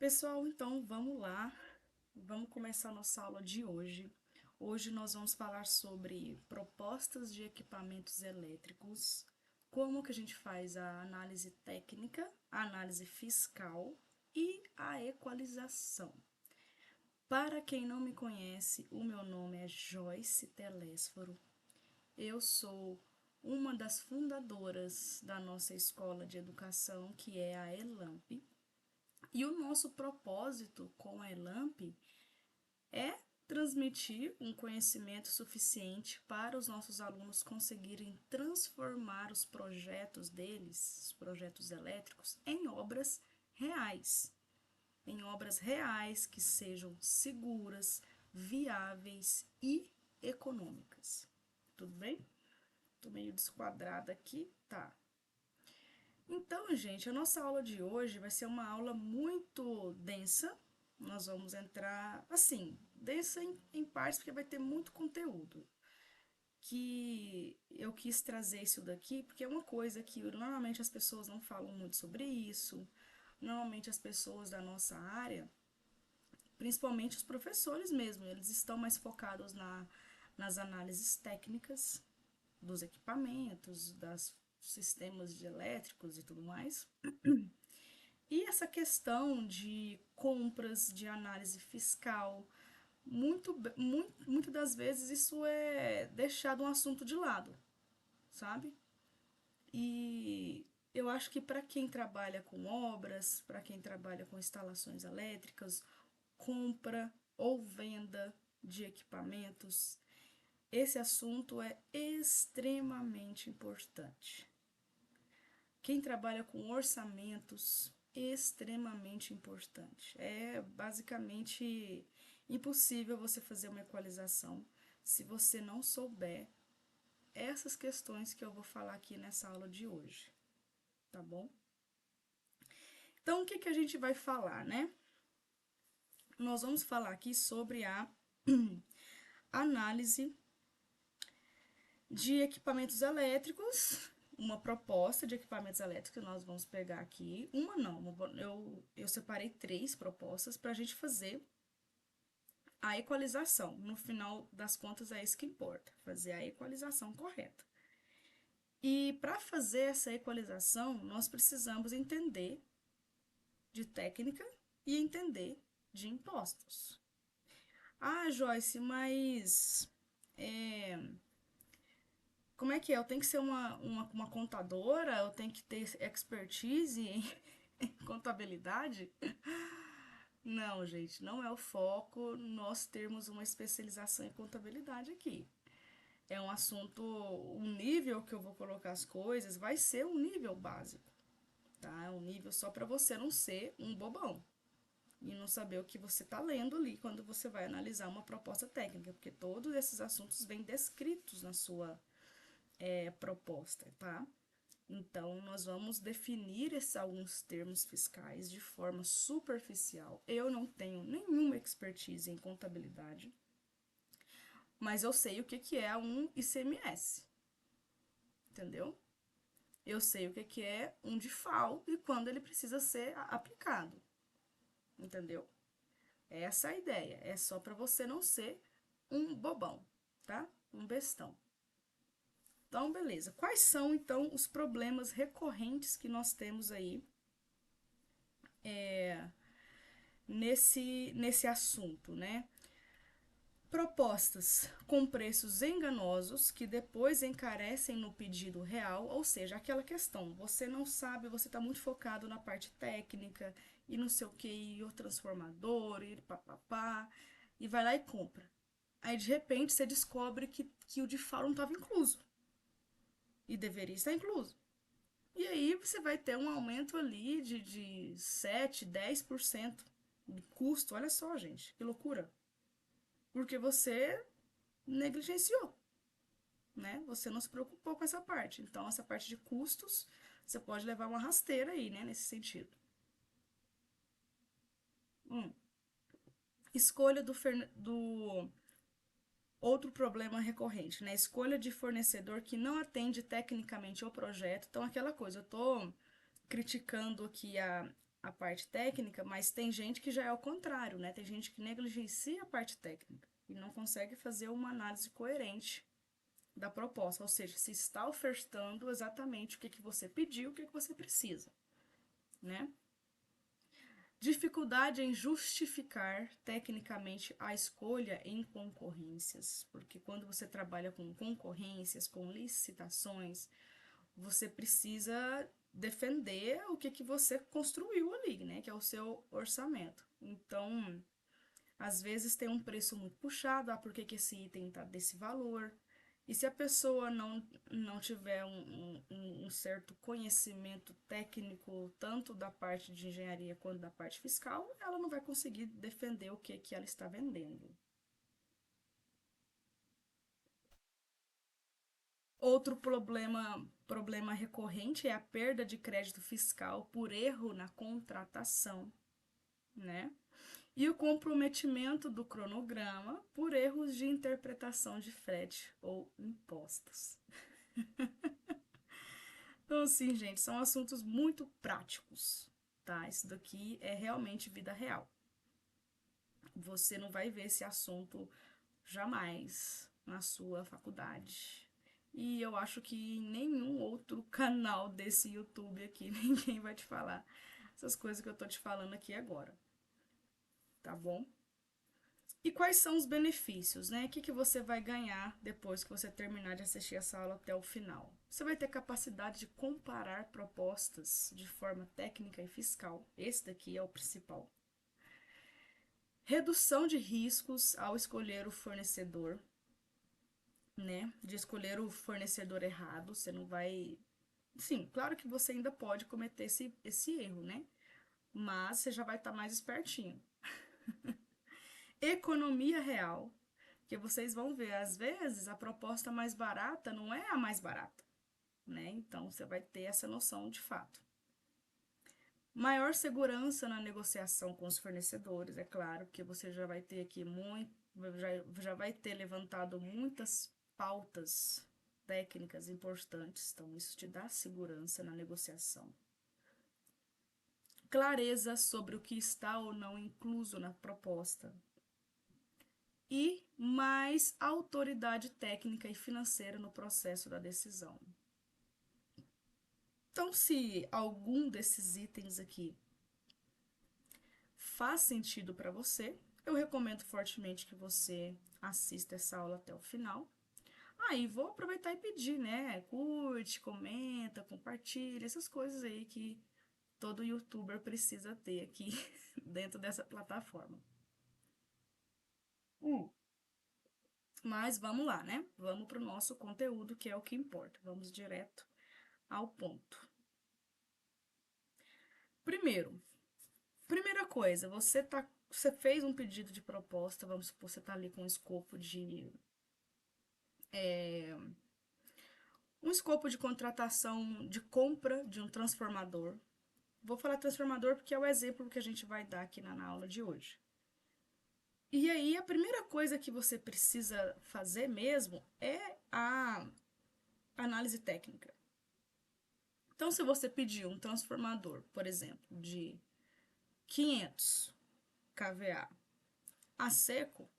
Pessoal, então vamos lá, vamos começar nossa aula de hoje. Hoje nós vamos falar sobre propostas de equipamentos elétricos, como que a gente faz a análise técnica, a análise fiscal e a equalização. Para quem não me conhece, o meu nome é Joyce Telésforo. Eu sou uma das fundadoras da nossa escola de educação, que é a ELAMP. E o nosso propósito com a ELAMP é transmitir um conhecimento suficiente para os nossos alunos conseguirem transformar os projetos deles, os projetos elétricos, em obras reais que sejam seguras, viáveis e econômicas. Tudo bem? Tô meio desquadrada aqui, tá? Então, gente, a nossa aula de hoje vai ser uma aula muito densa. Nós vamos entrar, assim, densa em partes, porque vai ter muito conteúdo. Que eu quis trazer isso daqui, porque é uma coisa que normalmente as pessoas não falam muito sobre isso. Normalmente as pessoas da nossa área, principalmente os professores mesmo, eles estão mais focados nas análises técnicas dos equipamentos, dos sistemas de elétricos e tudo mais. E essa questão de compras, de análise fiscal, muito das vezes isso é deixado um assunto de lado, sabe? E eu acho que para quem trabalha com obras, para quem trabalha com instalações elétricas, compra ou venda de equipamentos, esse assunto é extremamente importante. Quem trabalha com orçamentos, extremamente importante. É basicamente impossível você fazer uma equalização se você não souber essas questões que eu vou falar aqui nessa aula de hoje, tá bom? Então, o que a gente vai falar, né? Nós vamos falar aqui sobre a análise de equipamentos elétricos, uma proposta de equipamentos elétricos que nós vamos pegar aqui. Uma não, eu separei três propostas para a gente fazer a equalização. No final das contas, é isso que importa, fazer a equalização correta. E para fazer essa equalização, nós precisamos entender de técnica e entender de impostos. Ah, Joyce, mas como é que é? Eu tenho que ser uma contadora? Eu tenho que ter expertise em contabilidade? Não, gente, não é o foco nós termos uma especialização em contabilidade aqui. É um assunto, o nível que eu vou colocar as coisas vai ser um nível básico, tá? É um nível só para você não ser um bobão e não saber o que você está lendo ali quando você vai analisar uma proposta técnica, porque todos esses assuntos vêm descritos na sua proposta, tá? Então, nós vamos definir esses alguns termos fiscais de forma superficial. Eu não tenho nenhuma expertise em contabilidade, mas eu sei o que é um ICMS, entendeu? Eu sei o que é um DIFAL e quando ele precisa ser aplicado, entendeu? Essa é a ideia, é só para você não ser um bobão, tá? Um bestão. Então, beleza. Quais são, então, os problemas recorrentes que nós temos aí nesse assunto, né? Propostas com preços enganosos que depois encarecem no pedido real, ou seja, aquela questão, você não sabe, você está muito focado na parte técnica e não sei o que, e o transformador, e papapá, e vai lá e compra. Aí de repente você descobre que o de faro não estava incluso e deveria estar incluso. E aí você vai ter um aumento ali de 7, 10% de custo. Olha só, gente, que loucura. Porque você negligenciou, né? Você não se preocupou com essa parte. Então, essa parte de custos, você pode levar uma rasteira aí, né? Nesse sentido. Hum. Escolha do outro problema recorrente, né? Escolha de fornecedor que não atende tecnicamente ao projeto. Então, aquela coisa, eu tô criticando aqui a parte técnica, mas tem gente que já é ao contrário, né? Tem gente que negligencia a parte técnica e não consegue fazer uma análise coerente da proposta, ou seja, se está ofertando exatamente o que, que você pediu, o que, que você precisa, né? Dificuldade em justificar tecnicamente a escolha em concorrências, porque quando você trabalha com concorrências, com licitações, você precisa defender o que, que você construiu ali, né? Que é o seu orçamento. Então, às vezes tem um preço muito puxado, por que, que esse item está desse valor? E se a pessoa não tiver um certo conhecimento técnico, tanto da parte de engenharia quanto da parte fiscal, ela não vai conseguir defender o que, que ela está vendendo. Outro problema recorrente é a perda de crédito fiscal por erro na contratação, né? E o comprometimento do cronograma por erros de interpretação de frete ou impostos. Então, assim, gente, são assuntos muito práticos, tá? Isso daqui é realmente vida real. Você não vai ver esse assunto jamais na sua faculdade. E eu acho que em nenhum outro canal desse YouTube aqui ninguém vai te falar essas coisas que eu tô te falando aqui agora, tá bom? E quais são os benefícios, né? O que, que você vai ganhar depois que você terminar de assistir essa aula até o final? Você vai ter capacidade de comparar propostas de forma técnica e fiscal. Esse daqui é o principal. Redução de riscos ao escolher o fornecedor, né? De escolher o fornecedor errado. Você não vai. Sim, claro que você ainda pode cometer esse erro, né? Mas você já vai estar mais espertinho. Economia real. Porque vocês vão ver, às vezes, a proposta mais barata não é a mais barata, né? Então, você vai ter essa noção de fato. Maior segurança na negociação com os fornecedores, é claro, porque você já vai ter aqui já vai ter levantado muitas pautas técnicas importantes, então isso te dá segurança na negociação. Clareza sobre o que está ou não incluso na proposta, e mais autoridade técnica e financeira no processo da decisão. Então, se algum desses itens aqui faz sentido para você, eu recomendo fortemente que você assista essa aula até o final. Aí vou aproveitar e pedir, né? Curte, comenta, compartilha, essas coisas aí que todo youtuber precisa ter aqui dentro dessa plataforma. Mas vamos lá, né? Vamos para o nosso conteúdo, que é o que importa. Vamos direto ao ponto. Primeira coisa, você fez um pedido de proposta, vamos supor, você está ali com um escopo de contratação de compra de um transformador. Vou falar transformador porque é o exemplo que a gente vai dar aqui na aula de hoje. E aí, a primeira coisa que você precisa fazer mesmo é a análise técnica. Então, se você pedir um transformador, por exemplo, de 500 kVA a seco,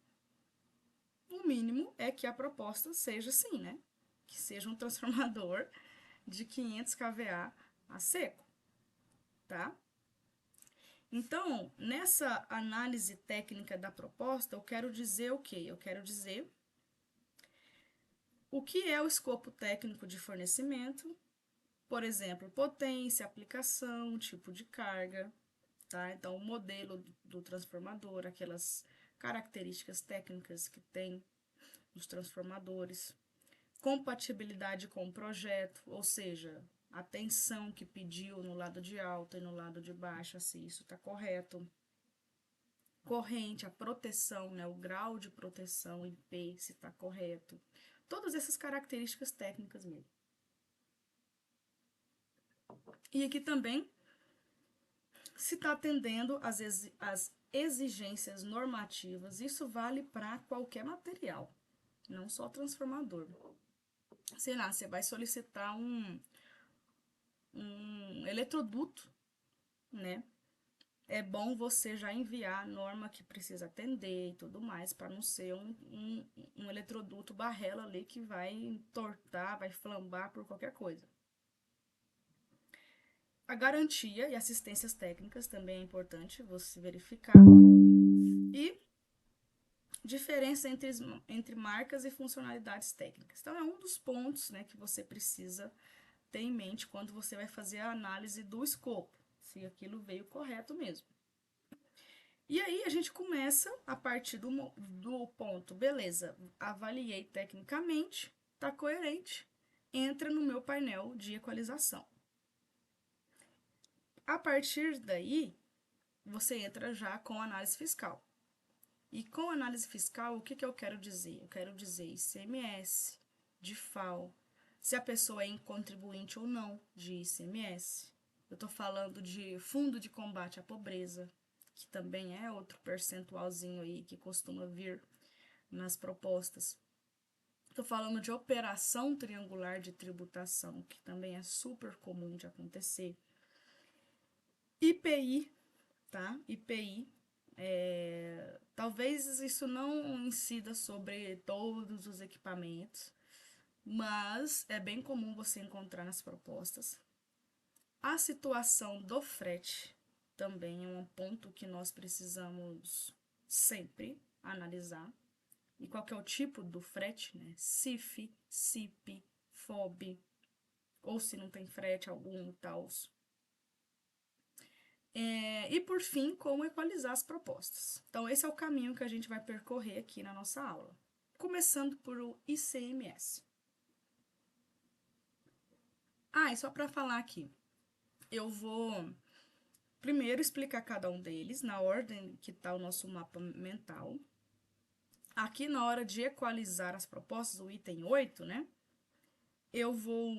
o mínimo é que a proposta seja assim, né? Que seja um transformador de 500 kVA a seco, tá? Então, nessa análise técnica da proposta, eu quero dizer o quê? Eu quero dizer o que é o escopo técnico de fornecimento, por exemplo, potência, aplicação, tipo de carga, tá? Então, o modelo do transformador, aquelas características técnicas que tem os transformadores, compatibilidade com o projeto, ou seja, a tensão que pediu no lado de alta e no lado de baixo, se isso está correto. Corrente, a proteção, né, o grau de proteção em P, se está correto. Todas essas características técnicas mesmo. E aqui também se está atendendo às exigências normativas. Isso vale para qualquer material, não só transformador. Sei lá, você vai solicitar um eletroduto, né? é bom você já enviar a norma que precisa atender e tudo mais, para não ser um eletroduto barrela ali que vai entortar, vai flambar por qualquer coisa. A garantia e assistências técnicas também é importante você verificar. E diferença entre marcas e funcionalidades técnicas. Então, é um dos pontos, né, que você precisa ter em mente quando você vai fazer a análise do escopo, se aquilo veio correto mesmo. E aí a gente começa a partir do ponto, beleza, avaliei tecnicamente, tá coerente, entra no meu painel de equalização. A partir daí, você entra já com análise fiscal. E com análise fiscal, o que eu quero dizer? Eu quero dizer ICMS, DIFAL, se a pessoa é contribuinte ou não de ICMS. Eu estou falando de fundo de combate à pobreza, que também é outro percentualzinho aí que costuma vir nas propostas. Estou falando de operação triangular de tributação, que também é super comum de acontecer. IPI, tá? IPI. Talvez isso não incida sobre todos os equipamentos, mas é bem comum você encontrar nas propostas. A situação do frete também é um ponto que nós precisamos sempre analisar. E qual que é o tipo do frete, né? CIF, CIP, FOB, ou se não tem frete algum e tal. E por fim, como equalizar as propostas. Então, esse é o caminho que a gente vai percorrer aqui na nossa aula. Começando por o ICMS. E só para falar aqui, eu vou primeiro explicar cada um deles na ordem que está o nosso mapa mental. Aqui na hora de equalizar as propostas, o item 8, né? Eu vou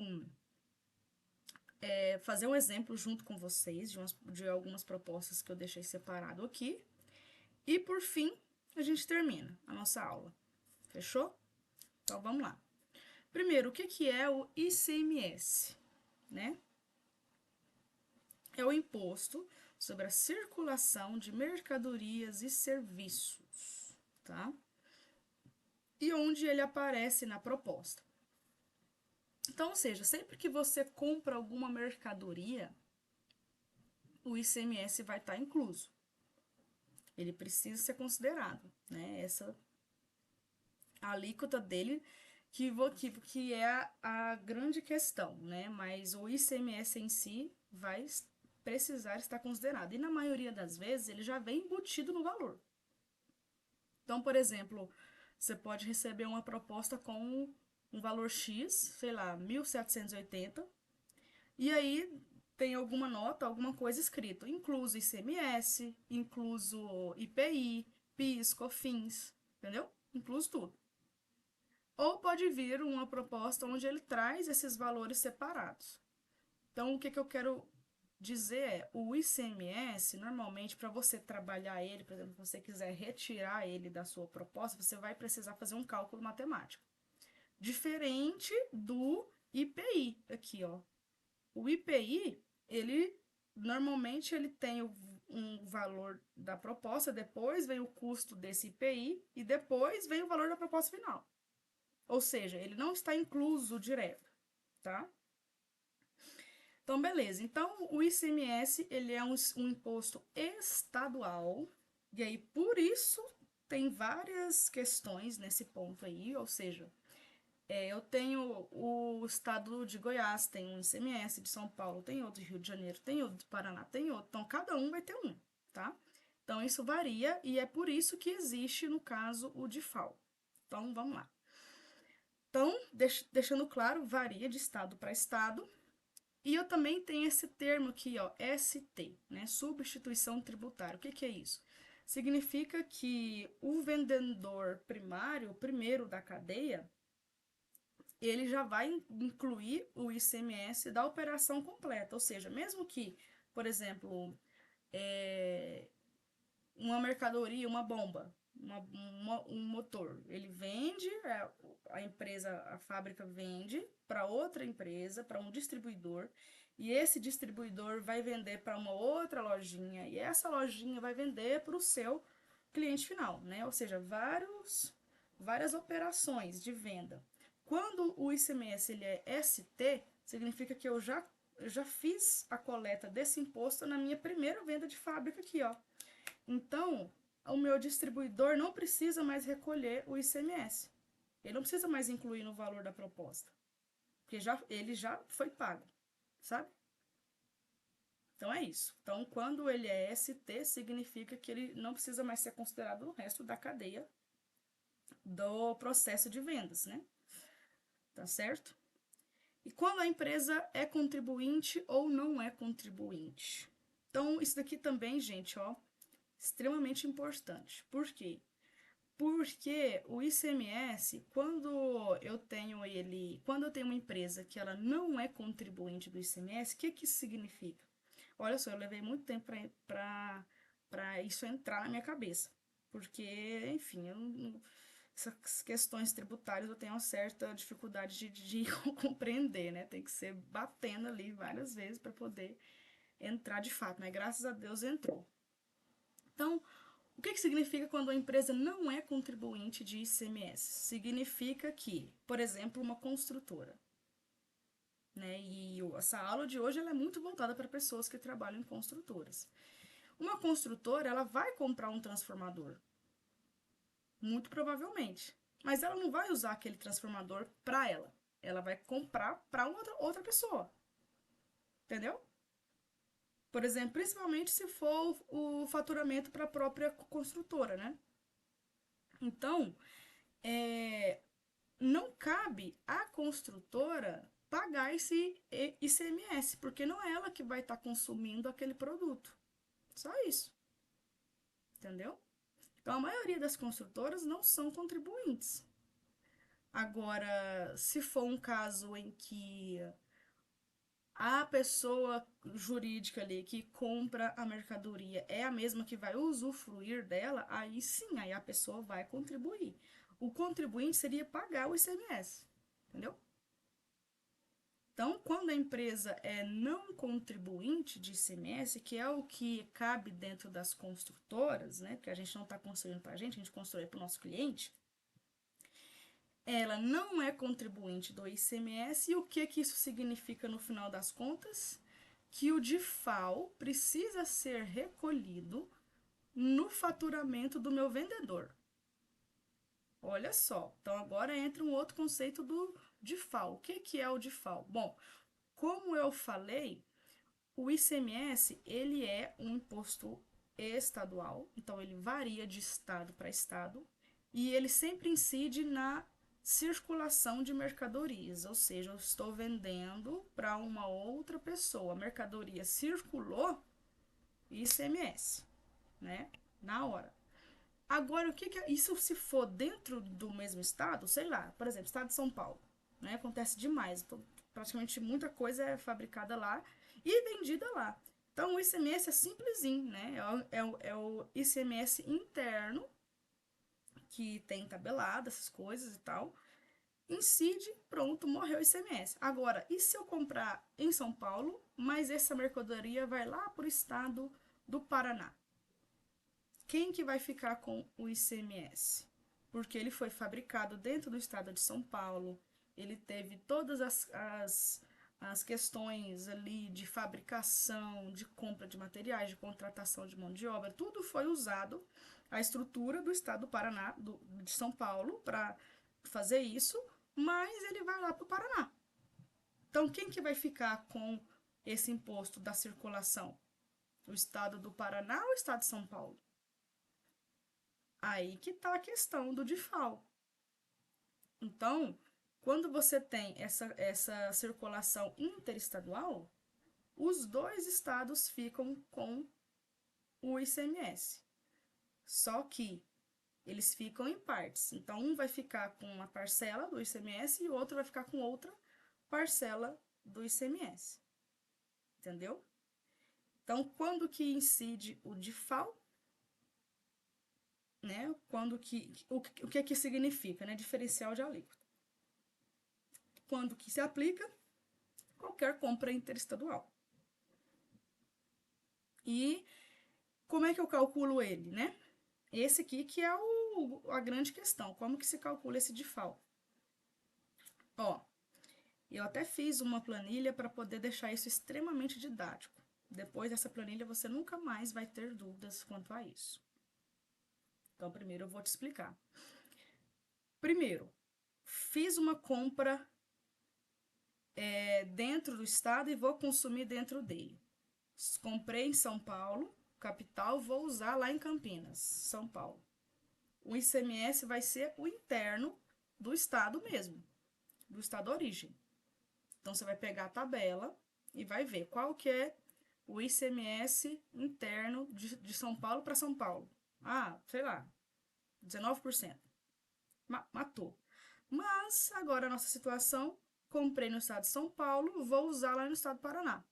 fazer um exemplo junto com vocês de algumas propostas que eu deixei separado aqui. E por fim, a gente termina a nossa aula. Fechou? Então vamos lá. Primeiro, o que é o ICMS, né? É o imposto sobre a circulação de mercadorias e serviços, tá? E onde ele aparece na proposta. Então, ou seja, sempre que você compra alguma mercadoria, o ICMS vai estar incluso. Ele precisa ser considerado, né? Essa alíquota dele que é a grande questão, né? Mas o ICMS em si vai precisar estar considerado. E na maioria das vezes ele já vem embutido no valor. Então, por exemplo, você pode receber uma proposta com um valor X, sei lá, 1.780, e aí tem alguma nota, alguma coisa escrito, incluso ICMS, incluso IPI, PIS, COFINS, entendeu? Incluso tudo. Ou pode vir uma proposta onde ele traz esses valores separados. Então, o que eu quero dizer é, o ICMS, normalmente, para você trabalhar ele, por exemplo, se você quiser retirar ele da sua proposta, você vai precisar fazer um cálculo matemático. Diferente do IPI, aqui, ó. O IPI, normalmente, ele tem um valor da proposta, depois vem o custo desse IPI e depois vem o valor da proposta final. Ou seja, ele não está incluso direto, tá? Então, beleza. Então, o ICMS, ele é um imposto estadual, e aí, por isso, tem várias questões nesse ponto aí, ou seja, eu tenho o estado de Goiás, tem um ICMS, de São Paulo tem outro, de Rio de Janeiro tem outro, de Paraná tem outro, então, cada um vai ter um, tá? Então, isso varia, e é por isso que existe, no caso, o DIFAL. Então, vamos lá. Então, deixando claro, varia de estado para estado. E eu também tenho esse termo aqui, ó, ST, né? Substituição tributária. O que é isso? Significa que o vendedor primário, o primeiro da cadeia, ele já vai incluir o ICMS da operação completa. Ou seja, mesmo que, por exemplo, uma mercadoria, uma bomba, um motor. Ele vende, a empresa, a fábrica vende para outra empresa, para um distribuidor, e esse distribuidor vai vender para uma outra lojinha, e essa lojinha vai vender para o seu cliente final, né? Ou seja, várias operações de venda. Quando o ICMS ele é ST, significa que eu já fiz a coleta desse imposto na minha primeira venda de fábrica aqui, ó. Então, o meu distribuidor não precisa mais recolher o ICMS. Ele não precisa mais incluir no valor da proposta, porque ele já foi pago, sabe? Então é isso. Então, quando ele é ST, significa que ele não precisa mais ser considerado no resto da cadeia do processo de vendas, né? Tá certo? E quando a empresa é contribuinte ou não é contribuinte. Então, isso daqui também, gente, ó, extremamente importante. Por quê? Porque o ICMS, quando eu tenho uma empresa que ela não é contribuinte do ICMS, o que que isso significa? Olha só, eu levei muito tempo para isso entrar na minha cabeça. Porque, enfim, essas questões tributárias eu tenho uma certa dificuldade de compreender, né? Tem que ser batendo ali várias vezes para poder entrar de fato, mas graças a Deus entrou. Então, o que significa quando a empresa não é contribuinte de ICMS? Significa que, por exemplo, uma construtora, né? E essa aula de hoje ela é muito voltada para pessoas que trabalham em construtoras. Uma construtora, ela vai comprar um transformador, muito provavelmente, mas ela não vai usar aquele transformador para ela. Ela vai comprar para outra pessoa, entendeu? Por exemplo, principalmente se for o faturamento para a própria construtora, né? Então, não cabe à construtora pagar esse ICMS, porque não é ela que vai estar consumindo aquele produto. Só isso, entendeu? Então, a maioria das construtoras não são contribuintes. Agora, se for um caso em que a pessoa jurídica ali que compra a mercadoria é a mesma que vai usufruir dela, aí sim, aí a pessoa vai contribuir. O contribuinte seria pagar o ICMS, entendeu? Então, quando a empresa é não contribuinte de ICMS, que é o que cabe dentro das construtoras, né? Porque a gente não está construindo para a gente constrói para o nosso cliente. Ela não é contribuinte do ICMS, e o que isso significa no final das contas? Que o DIFAL precisa ser recolhido no faturamento do meu vendedor. Olha só, então agora entra um outro conceito do DIFAL. O que é o DIFAL? Bom, como eu falei, o ICMS ele é um imposto estadual, então ele varia de estado para estado e ele sempre incide na circulação de mercadorias, ou seja, eu estou vendendo para uma outra pessoa, a mercadoria circulou, ICMS, né? Na hora. Agora, o que é isso se for dentro do mesmo estado, sei lá, por exemplo, estado de São Paulo, né? Acontece demais, praticamente muita coisa é fabricada lá e vendida lá. Então, o ICMS é simplesinho, né? É o ICMS interno, que tem tabelado, essas coisas e tal. Incide, pronto, morreu o ICMS. Agora, e se eu comprar em São Paulo, mas essa mercadoria vai lá para o estado do Paraná? Quem que vai ficar com o ICMS? Porque ele foi fabricado dentro do estado de São Paulo, ele teve todas as questões ali de fabricação, de compra de materiais, de contratação de mão de obra, tudo foi usado, a estrutura do estado do Paraná, de São Paulo, para fazer isso, mas ele vai lá para o Paraná. Então, quem que vai ficar com esse imposto da circulação? O estado do Paraná ou o estado de São Paulo? Aí que está a questão do DIFAL. Então, quando você tem essa circulação interestadual, os dois estados ficam com o ICMS. Só que eles ficam em partes. Então, um vai ficar com uma parcela do ICMS e o outro vai ficar com outra parcela do ICMS. Entendeu? Então, quando que incide o DIFAL? Né? O que é que significa, né? Diferencial de alíquota. Quando que se aplica? qualquer compra interestadual. E como é que eu calculo ele, né? Esse aqui que é a grande questão, como que se calcula esse DIFAL? Ó, eu até fiz uma planilha para poder deixar isso extremamente didático. Depois dessa planilha, você nunca mais vai ter dúvidas quanto a isso. Então, primeiro eu vou te explicar. Primeiro, fiz uma compra dentro do estado e vou consumir dentro dele. Comprei em São Paulo, capital, vou usar lá em Campinas, São Paulo. O ICMS vai ser o interno do estado mesmo, do estado origem. Então, você vai pegar a tabela e vai ver qual que é o ICMS interno de São Paulo para São Paulo. Ah, sei lá, 19%. Matou. Mas, agora a nossa situação, comprei no estado de São Paulo, vou usar lá no estado do Paraná.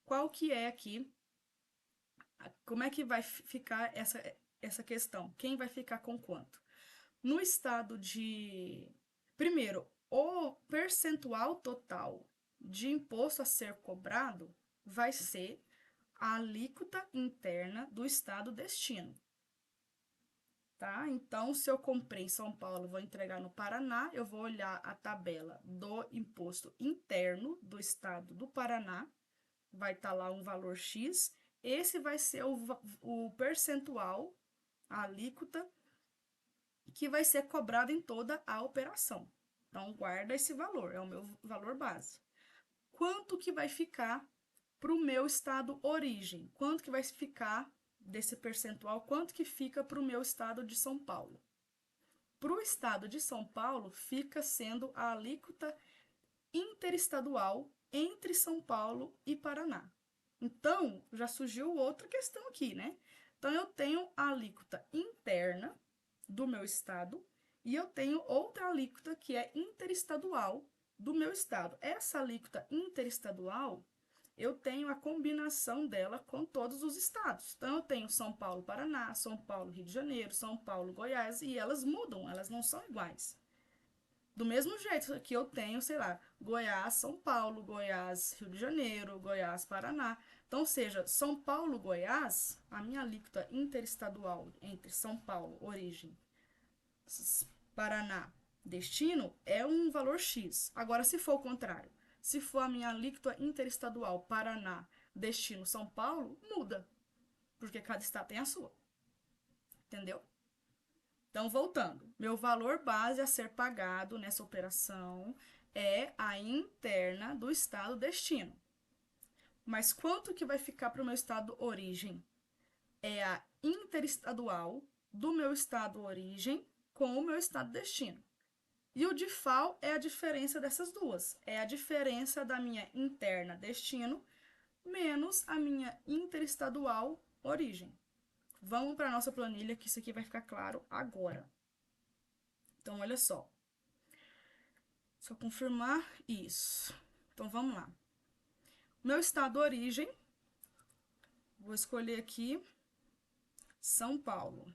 Qual que é aqui? Como é que vai ficar essa questão? Quem vai ficar com quanto? No estado de... Primeiro, o percentual total de imposto a ser cobrado vai ser a alíquota interna do estado destino. Tá? Então, se eu comprei em São Paulo, vou entregar no Paraná, eu vou olhar a tabela do imposto interno do estado do Paraná, vai estar lá um valor X, esse vai ser o percentual, a alíquota, que vai ser cobrado em toda a operação. Então, guarda esse valor, é o meu valor base. Quanto que vai ficar para o meu estado origem? Quanto que vai ficar desse percentual? Quanto que fica para o meu estado de São Paulo? Para o estado de São Paulo, fica sendo a alíquota interestadual entre São Paulo e Paraná. Então, já surgiu outra questão aqui, né? Então, eu tenho a alíquota interna do meu estado e eu tenho outra alíquota que é interestadual do meu estado. Essa alíquota interestadual, eu tenho a combinação dela com todos os estados. Então, eu tenho São Paulo, Paraná, São Paulo, Rio de Janeiro, São Paulo, Goiás, e elas mudam, elas não são iguais. Do mesmo jeito que eu tenho, sei lá, Goiás, São Paulo, Goiás, Rio de Janeiro, Goiás, Paraná. Então, ou seja, São Paulo, Goiás, a minha alíquota interestadual entre São Paulo, origem, Paraná, destino, é um valor X. Agora, se for o contrário, se for a minha alíquota interestadual, Paraná, destino, São Paulo, muda. Porque cada estado tem a sua. Entendeu? Então, voltando, meu valor base a ser pagado nessa operação é a interna do estado destino. Mas quanto que vai ficar para o meu estado origem? É a interestadual do meu estado origem com o meu estado destino. E o DIFAL é a diferença dessas duas. É a diferença da minha interna destino menos a minha interestadual origem. Vamos para a nossa planilha, que isso aqui vai ficar claro agora. Então, olha só. Só confirmar isso. Então, vamos lá. Meu estado origem, vou escolher aqui São Paulo.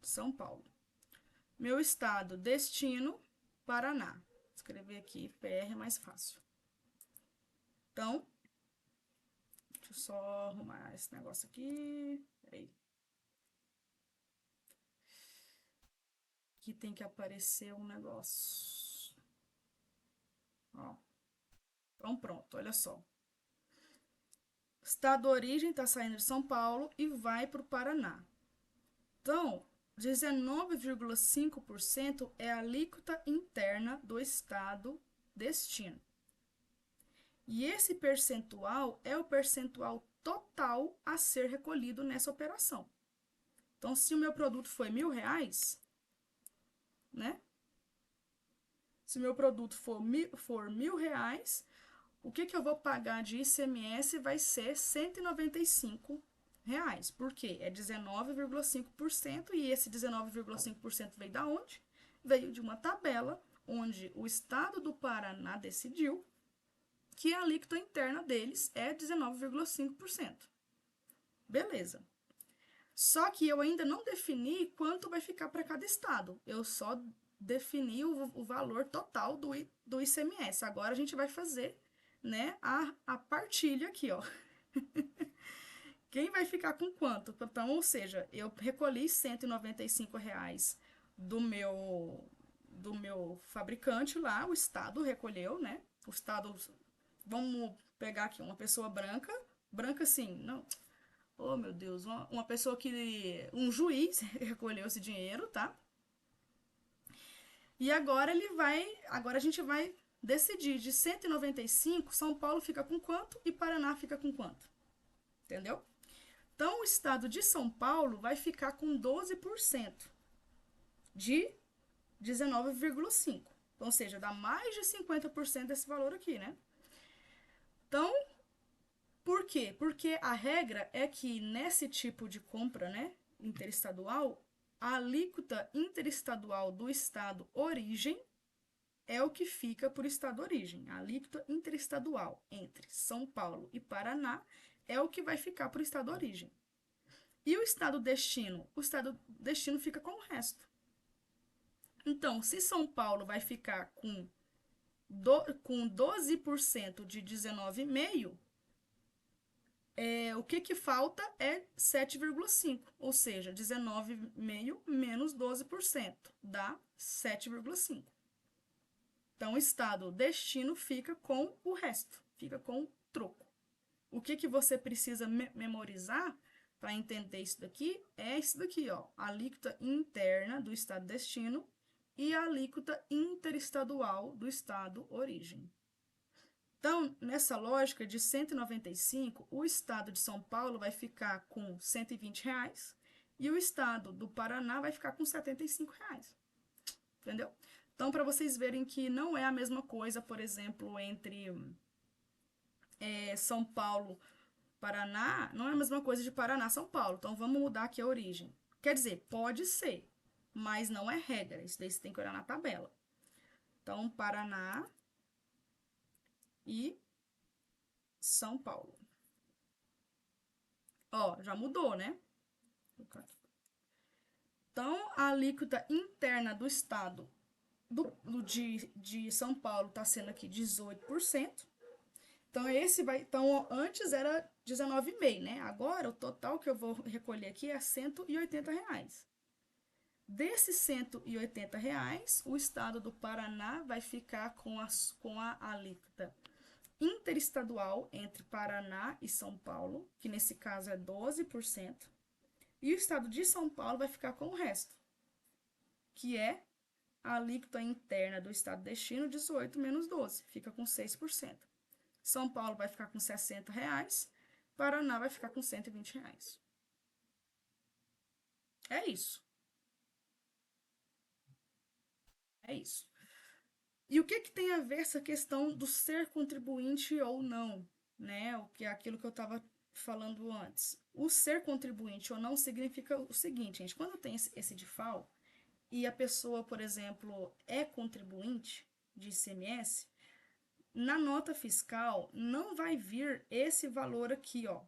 São Paulo. Meu estado destino, Paraná. Vou escrever aqui, PR é mais fácil. Então, deixa eu só arrumar esse negócio aqui. Peraí. Aqui tem que aparecer um negócio. Ó. Então, pronto, olha só. Estado origem está saindo de São Paulo e vai para o Paraná. Então, 19,5% é a alíquota interna do estado destino. E esse percentual é o percentual total a ser recolhido nessa operação. Então, se o meu produto foi R$1.000, né? Se o meu produto for R$1.000, o que eu vou pagar de ICMS vai ser R$195. Por quê? É 19,5% e esse 19,5% veio da onde? Veio de uma tabela onde o estado do Paraná decidiu que a alíquota interna deles é 19,5%. Beleza. Só que eu ainda não defini quanto vai ficar para cada estado. Eu só definir o valor total do ICMS. Agora a gente vai fazer, né, a partilha aqui, ó. Quem vai ficar com quanto? Então, ou seja, eu recolhi R$ 195 do meu fabricante lá, o Estado recolheu, né? O Estado, vamos pegar aqui, uma pessoa branca, branca assim, não, oh meu Deus, uma pessoa que, um juiz recolheu esse dinheiro, tá? E agora a gente vai decidir de 195, São Paulo fica com quanto e Paraná fica com quanto, entendeu? Então, o estado de São Paulo vai ficar com 12% de 19,5. Ou seja, dá mais de 50% desse valor aqui, né? Então, por quê? Porque a regra é que nesse tipo de compra, né, interestadual, a alíquota interestadual do estado origem é o que fica por estado origem. A alíquota interestadual entre São Paulo e Paraná é o que vai ficar por estado origem. E o estado destino? O estado destino fica com o resto. Então, se São Paulo vai ficar com 12% de 19,5%, o que falta é 7,5%, ou seja, 19,5% menos 12%, dá 7,5%. Então, o estado destino fica com o resto, fica com o troco. O que você precisa memorizar para entender isso daqui é isso daqui, ó, a alíquota interna do estado destino e a alíquota interestadual do estado origem. Então, nessa lógica de 195, o estado de São Paulo vai ficar com R$ 120 e o estado do Paraná vai ficar com R$ 75. Entendeu? Então, para vocês verem que não é a mesma coisa, por exemplo, entre São Paulo, Paraná, não é a mesma coisa de Paraná, São Paulo. Então, vamos mudar aqui a origem. Quer dizer, pode ser, mas não é regra. Isso daí você tem que olhar na tabela. Então, Paraná e São Paulo. Ó, já mudou, né? Então, a alíquota interna do estado de São Paulo está sendo aqui 18%. Então, antes era 19,5, né? Agora, o total que eu vou recolher aqui é R$ 180. Desses R$ 180, o estado do Paraná vai ficar com a alíquota interestadual entre Paraná e São Paulo, que nesse caso é 12%, e o estado de São Paulo vai ficar com o resto, que é a alíquota interna do estado destino, 18 menos 12, fica com 6%. São Paulo vai ficar com R$ 60, Paraná vai ficar com R$ 120. É isso. É isso. E o que tem a ver essa questão do ser contribuinte ou não, né? O que é aquilo que eu estava falando antes. O ser contribuinte ou não significa o seguinte, gente, quando tem esse DIFAL e a pessoa, por exemplo, é contribuinte de ICMS, na nota fiscal não vai vir esse valor aqui, ó,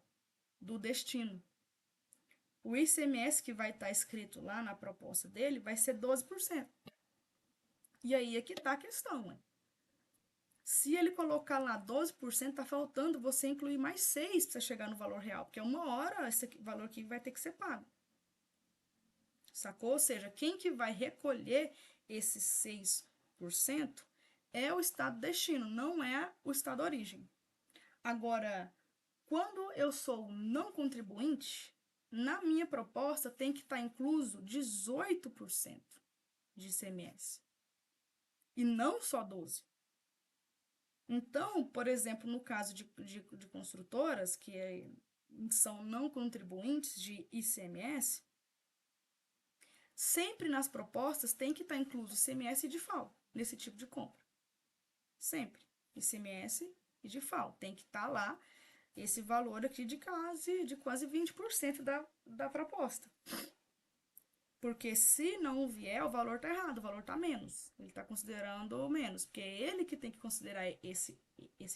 do destino. O ICMS que vai estar escrito lá na proposta dele vai ser 12%. E aí é que está a questão, né? Se ele colocar lá 12%, tá faltando você incluir mais 6 para você chegar no valor real, porque uma hora esse valor aqui vai ter que ser pago. Sacou? Ou seja, quem que vai recolher esses 6% é o estado destino, não é o estado origem. Agora, quando eu sou não contribuinte, na minha proposta tem que estar incluso 18% de ICMS. E não só 12%. Então, por exemplo, no caso de construtoras que são não contribuintes de ICMS, sempre nas propostas tem que estar incluso ICMS e DIFAL nesse tipo de compra. Sempre. ICMS e DIFAL. Tem que estar lá esse valor aqui de quase 20% da proposta. Porque se não vier, o valor tá errado, o valor tá menos. Ele tá considerando menos, porque é ele que tem que considerar esse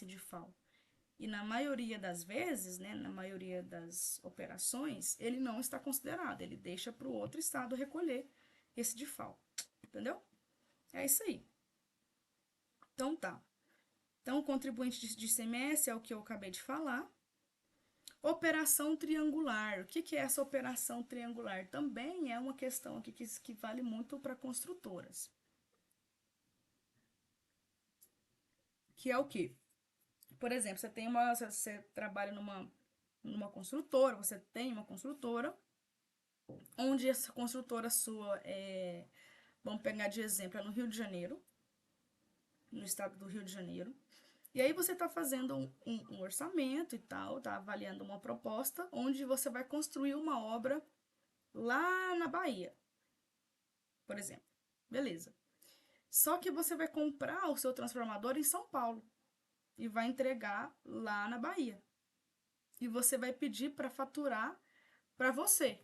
DIFAL. E na maioria das vezes, né, na maioria das operações, ele não está considerado. Ele deixa para o outro estado recolher esse DIFAL. Entendeu? É isso aí. Então tá. Então, o contribuinte de ICMS é o que eu acabei de falar. Operação triangular. O que é essa operação triangular? Também é uma questão aqui que vale muito para construtoras. Que é o quê? Por exemplo, você trabalha numa construtora, você tem uma construtora, onde essa construtora sua vamos pegar de exemplo, é no Rio de Janeiro, no estado do Rio de Janeiro. E aí você está fazendo um orçamento e tal, está avaliando uma proposta onde você vai construir uma obra lá na Bahia, por exemplo. Beleza. Só que você vai comprar o seu transformador em São Paulo e vai entregar lá na Bahia. E você vai pedir para faturar para você,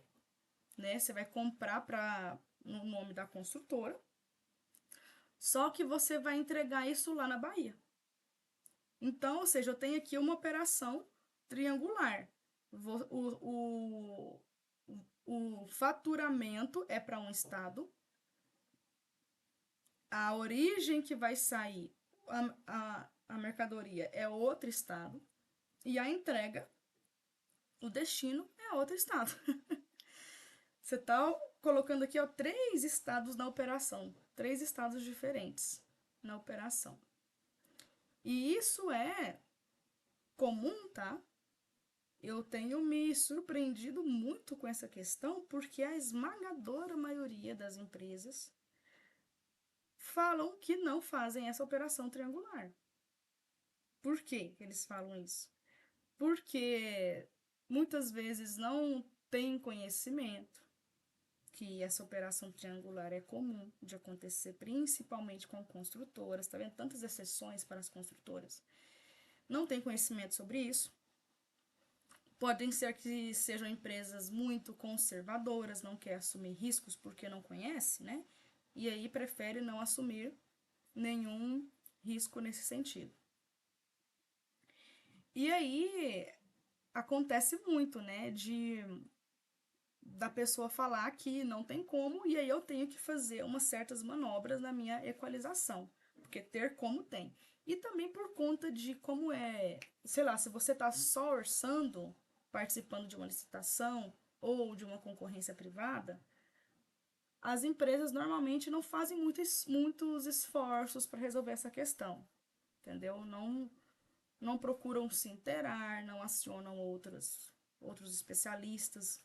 né? Você vai comprar no nome da construtora, só que você vai entregar isso lá na Bahia. Então, ou seja, eu tenho aqui uma operação triangular. O, o faturamento é para um estado, a origem que vai sair a mercadoria é outro estado, e a entrega, o destino, é outro estado. Você está colocando aqui ó, 3 estados na operação, 3 estados diferentes na operação. E isso é comum, tá? Eu tenho me surpreendido muito com essa questão, porque a esmagadora maioria das empresas falam que não fazem essa operação triangular. Por que eles falam isso? Porque muitas vezes não têm conhecimento que essa operação triangular é comum de acontecer, principalmente com construtoras, tá vendo? Tantas exceções para as construtoras. Não tem conhecimento sobre isso. Podem ser que sejam empresas muito conservadoras, não quer assumir riscos porque não conhece, né? E aí prefere não assumir nenhum risco nesse sentido. E aí acontece muito, né, da pessoa falar que não tem como e aí eu tenho que fazer umas certas manobras na minha equalização, porque ter como tem. E também por conta de como sei lá, se você está só orçando, participando de uma licitação ou de uma concorrência privada, as empresas normalmente não fazem muitos esforços para resolver essa questão, entendeu? Não procuram se inteirar, não acionam outros especialistas,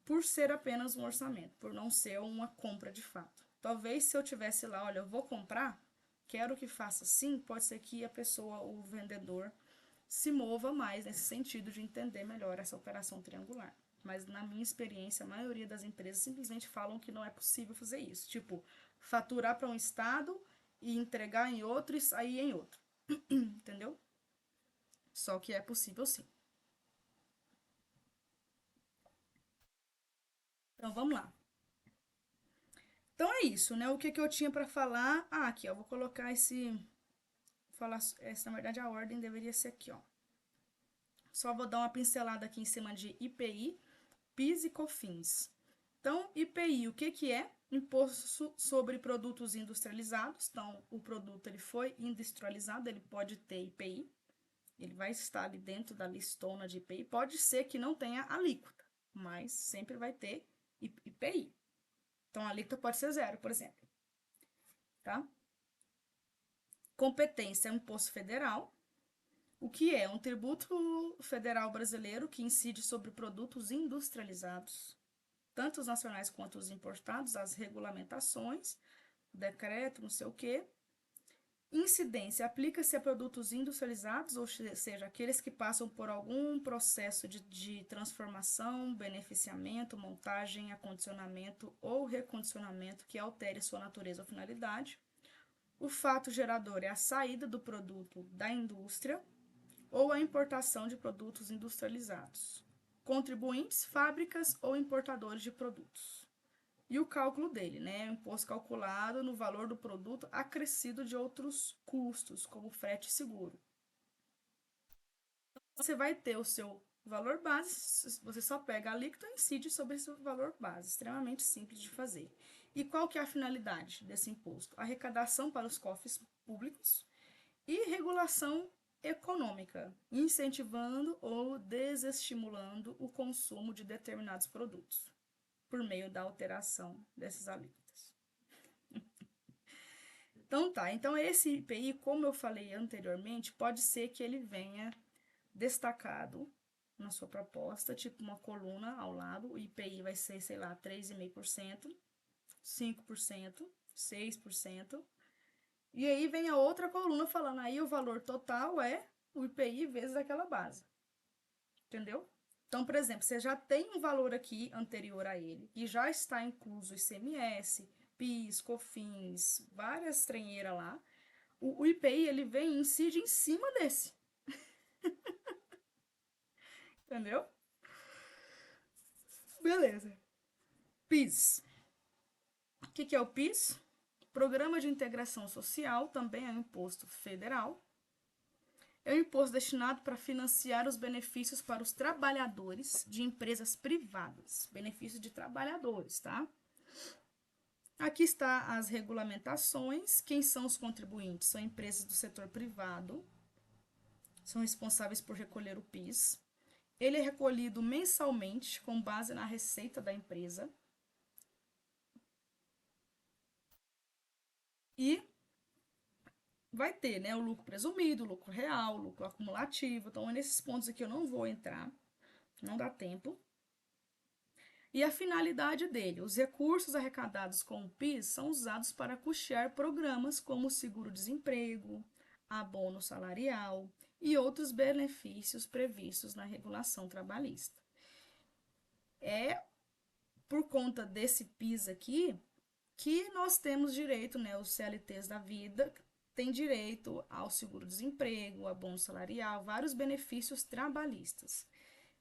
por ser apenas um orçamento, por não ser uma compra de fato. Talvez se eu tivesse lá, olha, eu vou comprar, quero que faça assim, pode ser que a pessoa, o vendedor, se mova mais nesse sentido de entender melhor essa operação triangular. Mas na minha experiência, a maioria das empresas simplesmente falam que não é possível fazer isso. Tipo, faturar para um estado e entregar em outro e sair em outro. Entendeu? Só que é possível sim. Então vamos lá. Então é isso, né? O que eu tinha para falar? Ah, aqui, ó, vou colocar falar essa, na verdade a ordem deveria ser aqui, ó. Só vou dar uma pincelada aqui em cima de IPI, PIS e COFINS. Então, IPI, o que é? Imposto sobre produtos industrializados. Então, o produto ele foi industrializado, ele pode ter IPI, ele vai estar ali dentro da listona de IPI. Pode ser que não tenha alíquota, mas sempre vai ter IPI. Então, a alíquota pode ser 0, por exemplo. Tá? Competência é um imposto federal. O que é? Um tributo federal brasileiro que incide sobre produtos industrializados, tanto os nacionais quanto os importados, as regulamentações, decreto, não sei o quê. Incidência aplica-se a produtos industrializados, ou seja, aqueles que passam por algum processo de transformação, beneficiamento, montagem, acondicionamento ou recondicionamento que altere sua natureza ou finalidade. O fato gerador é a saída do produto da indústria ou a importação de produtos industrializados. Contribuintes, fábricas ou importadores de produtos. E o cálculo dele, né? O imposto calculado no valor do produto acrescido de outros custos, como frete e seguro. Você vai ter o seu valor base, você só pega a alíquota e incide sobre esse valor base, extremamente simples de fazer. E qual que é a finalidade desse imposto? Arrecadação para os cofres públicos e regulação econômica, incentivando ou desestimulando o consumo de determinados produtos, por meio da alteração dessas alíquotas. Então tá, então esse IPI, como eu falei anteriormente, pode ser que ele venha destacado na sua proposta, tipo uma coluna ao lado, o IPI vai ser, sei lá, 3,5%, 5%, 6%, e aí vem a outra coluna falando, aí o valor total é o IPI vezes aquela base, entendeu? Então, por exemplo, você já tem um valor aqui anterior a ele, e já está incluso ICMS, PIS, COFINS, várias tranheiras lá, o IPI, ele vem e incide em cima desse, entendeu? Beleza. PIS. O que é o PIS? Programa de Integração Social, também é um imposto federal. É um imposto destinado para financiar os benefícios para os trabalhadores de empresas privadas. Benefício de trabalhadores, tá? Aqui está as regulamentações. Quem são os contribuintes? São empresas do setor privado. São responsáveis por recolher o PIS. Ele é recolhido mensalmente com base na receita da empresa. E vai ter, né, o lucro presumido, o lucro real, o lucro acumulativo. Então, nesses pontos aqui eu não vou entrar, não dá tempo. E a finalidade dele, os recursos arrecadados com o PIS são usados para custear programas como seguro-desemprego, abono salarial e outros benefícios previstos na regulação trabalhista. É por conta desse PIS aqui que nós temos direito, né, os CLTs da vida têm direito ao seguro-desemprego, abono salarial, vários benefícios trabalhistas.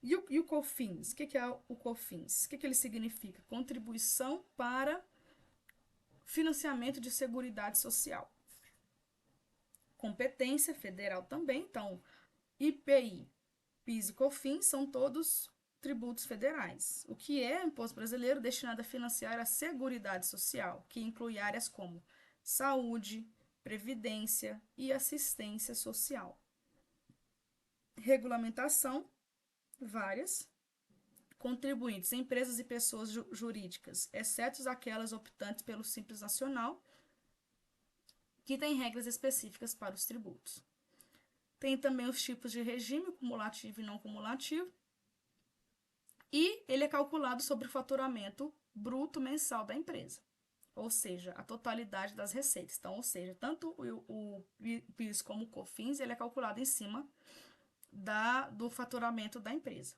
E o COFINS? O que é o COFINS? O que ele significa? Contribuição para financiamento de seguridade social. Competência federal também, então, IPI, PIS e COFINS são todos tributos federais. O que é o imposto brasileiro destinado a financiar a seguridade social, que inclui áreas como saúde, previdência e assistência social. Regulamentação, várias. Contribuintes, empresas e pessoas jurídicas, exceto aquelas optantes pelo Simples Nacional, que tem regras específicas para os tributos. Tem também os tipos de regime, cumulativo e não cumulativo, e ele é calculado sobre o faturamento bruto mensal da empresa, ou seja, a totalidade das receitas. Então, ou seja, tanto o PIS como o COFINS, ele é calculado em cima do faturamento da empresa,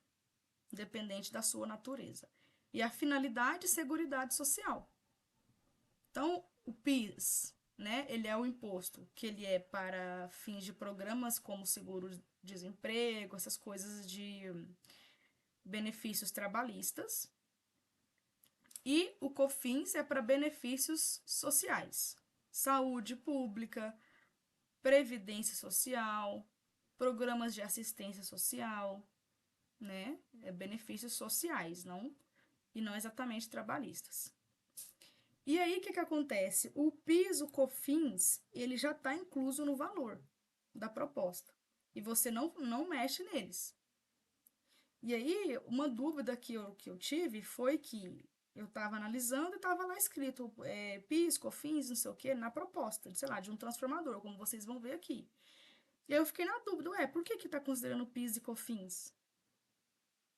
dependente da sua natureza. E a finalidade, seguridade social. Então, o PIS, né, ele é o imposto que ele é para fins de programas como seguro-desemprego, essas coisas de benefícios trabalhistas. E o COFINS é para benefícios sociais, saúde pública, previdência social, programas de assistência social, né? Benefícios sociais, e não exatamente trabalhistas. E aí, o que acontece? O PIS, o COFINS, ele já está incluso no valor da proposta. E você não mexe neles. E aí, uma dúvida que eu tive foi que eu estava analisando e estava lá escrito PIS, COFINS, não sei o quê, na proposta, sei lá, de um transformador, como vocês vão ver aqui. E aí eu fiquei na dúvida, por que está considerando PIS e COFINS?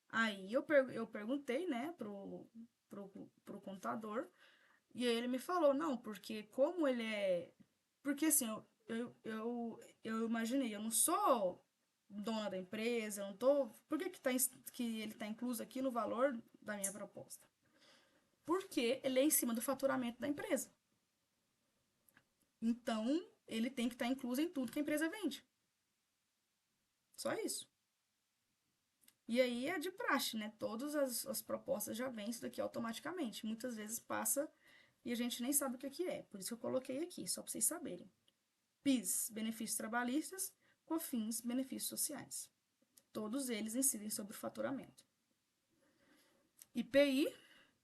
Aí eu perguntei, né, pro contador, e aí ele me falou, não, porque como ele é... Porque assim, eu imaginei, eu não sou dona da empresa, eu não tô... Por que ele está incluso aqui no valor da minha proposta? Porque ele é em cima do faturamento da empresa. Então, ele tem que estar incluso em tudo que a empresa vende. Só isso. E aí é de praxe, né? Todas as propostas já vêm isso daqui automaticamente. Muitas vezes passa e a gente nem sabe o que é. Por isso que eu coloquei aqui, só para vocês saberem. PIS, benefícios trabalhistas, COFINS, benefícios sociais. Todos eles incidem sobre o faturamento. IPI,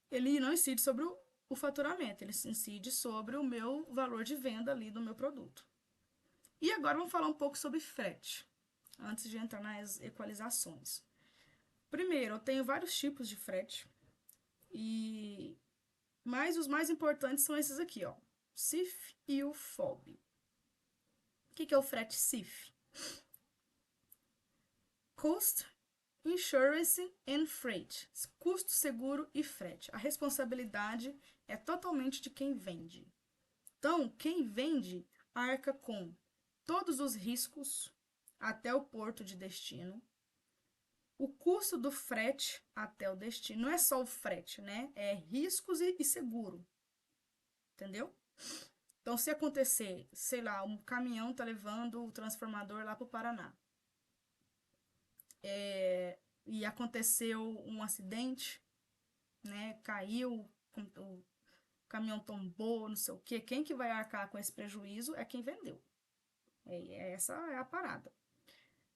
ele não incide sobre o faturamento, ele incide sobre o meu valor de venda ali do meu produto. E agora vamos falar um pouco sobre frete, antes de entrar nas equalizações. Primeiro, eu tenho vários tipos de frete, mas os mais importantes são esses aqui, ó, CIF e o FOB. O que é o frete CIF? Cost, Insurance and Freight. Custo, seguro e frete. A responsabilidade é totalmente de quem vende. Então, quem vende arca com todos os riscos até o porto de destino. O custo do frete até o destino. Não é só o frete, né? É riscos e seguro. Entendeu? Então, se acontecer, sei lá, um caminhão tá levando o transformador lá para o Paraná. E aconteceu um acidente, né? Caiu, o caminhão tombou, não sei o quê. Quem que vai arcar com esse prejuízo é quem vendeu. Essa é a parada.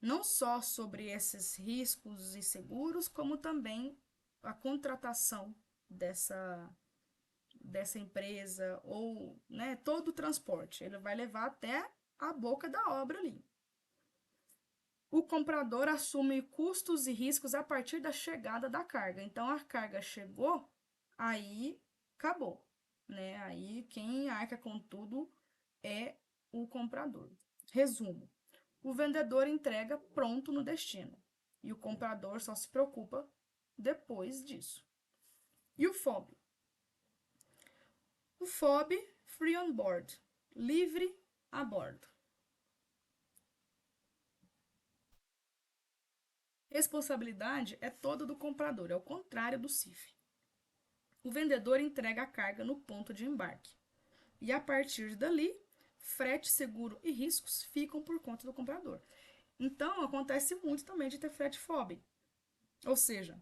Não só sobre esses riscos e seguros, como também a contratação dessa empresa ou, né, todo o transporte. Ele vai levar até a boca da obra ali. O comprador assume custos e riscos a partir da chegada da carga. Então, a carga chegou, aí acabou, né? Aí quem arca com tudo é o comprador. Resumo: o vendedor entrega pronto no destino e o comprador só se preocupa depois disso. E o FOB? O FOB, Free on Board, livre a bordo. Responsabilidade é toda do comprador, é o contrário do CIF. O vendedor entrega a carga no ponto de embarque. E a partir dali, frete, seguro e riscos ficam por conta do comprador. Então, acontece muito também de ter frete FOB. Ou seja,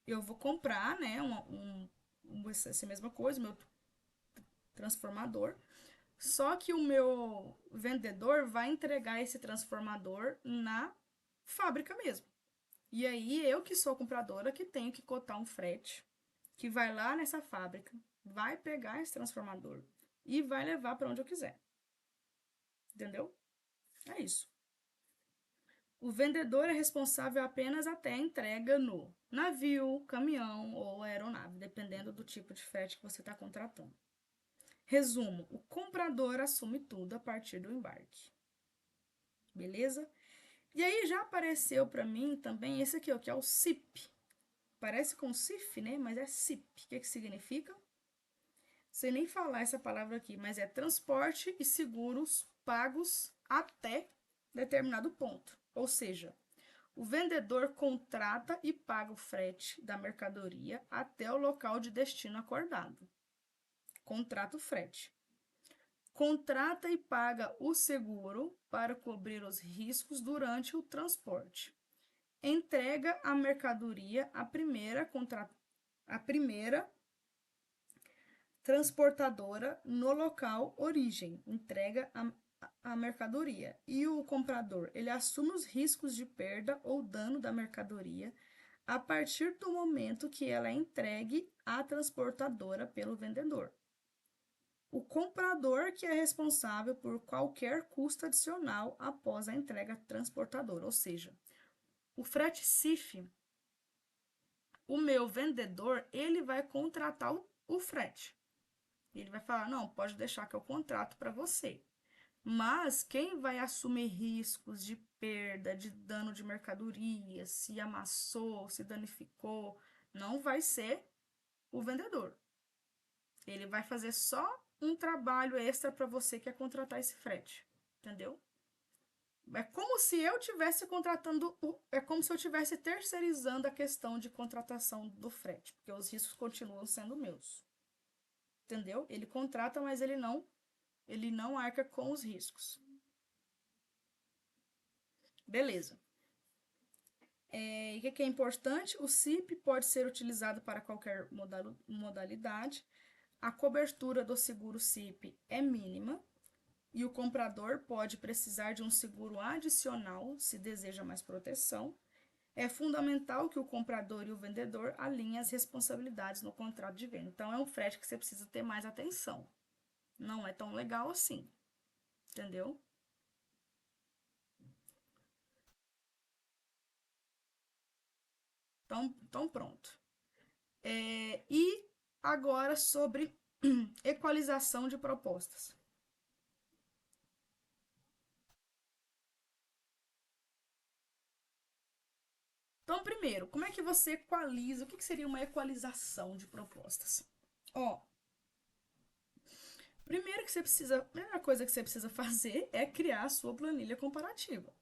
eu vou comprar, né, essa mesma coisa, o meu transformador, só que o meu vendedor vai entregar esse transformador na fábrica mesmo. E aí, eu que sou compradora, que tenho que cotar um frete, que vai lá nessa fábrica, vai pegar esse transformador e vai levar para onde eu quiser. Entendeu? É isso. O vendedor é responsável apenas até a entrega no navio, caminhão ou aeronave, dependendo do tipo de frete que você está contratando. Resumo: o comprador assume tudo a partir do embarque. Beleza? E aí já apareceu para mim também esse aqui, ó, que é o CIP. Parece com CIF, né? Mas é CIP. O que significa? Sem nem falar essa palavra aqui, mas é transporte e seguros pagos até determinado ponto. Ou seja, o vendedor contrata e paga o frete da mercadoria até o local de destino acordado. Contrata o frete. Contrata e paga o seguro para cobrir os riscos durante o transporte. Entrega a mercadoria à primeira transportadora no local origem, entrega a mercadoria. E o comprador, ele assume os riscos de perda ou dano da mercadoria a partir do momento que ela é entregue à transportadora pelo vendedor. O comprador que é responsável por qualquer custo adicional após a entrega transportadora, ou seja, o frete CIF, o meu vendedor, ele vai contratar o frete. Ele vai falar, não, pode deixar que eu contrato para você. Mas quem vai assumir riscos de perda, de dano de mercadoria, se amassou, se danificou, não vai ser o vendedor. Ele vai fazer só um trabalho extra para você que é contratar esse frete, entendeu? É como se eu tivesse contratando, é como se eu tivesse terceirizando a questão de contratação do frete, porque os riscos continuam sendo meus. Entendeu? Ele contrata, mas ele não arca com os riscos. Beleza. E o que é importante? O CIP pode ser utilizado para qualquer modalidade. A cobertura do seguro CIP é mínima e o comprador pode precisar de um seguro adicional se deseja mais proteção. É fundamental que o comprador e o vendedor alinhem as responsabilidades no contrato de venda. Então, é um frete que você precisa ter mais atenção. Não é tão legal assim, entendeu? Então pronto. E agora sobre equalização de propostas. Então, primeiro, como é que você equaliza? O que seria uma equalização de propostas? Ó, primeiro que você precisa, a primeira coisa que você precisa fazer é criar a sua planilha comparativa.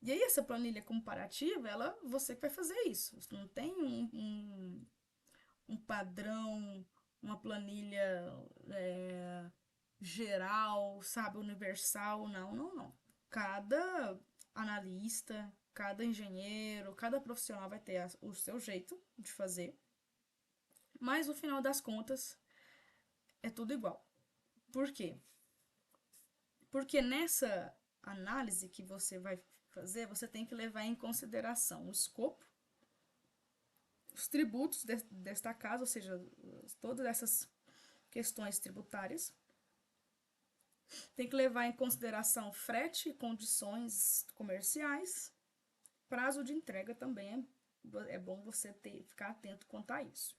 E aí, essa planilha comparativa, você que vai fazer isso. Não tem um padrão, uma planilha geral, sabe, universal. Não, não, não. Cada analista, cada engenheiro, cada profissional vai ter o seu jeito de fazer. Mas no final das contas, é tudo igual. Por quê? Porque nessa análise que você vai fazer, você tem que levar em consideração o escopo, os tributos desta casa, ou seja, todas essas questões tributárias. Tem que levar em consideração frete e condições comerciais. Prazo de entrega também é bom você ficar atento quanto a isso.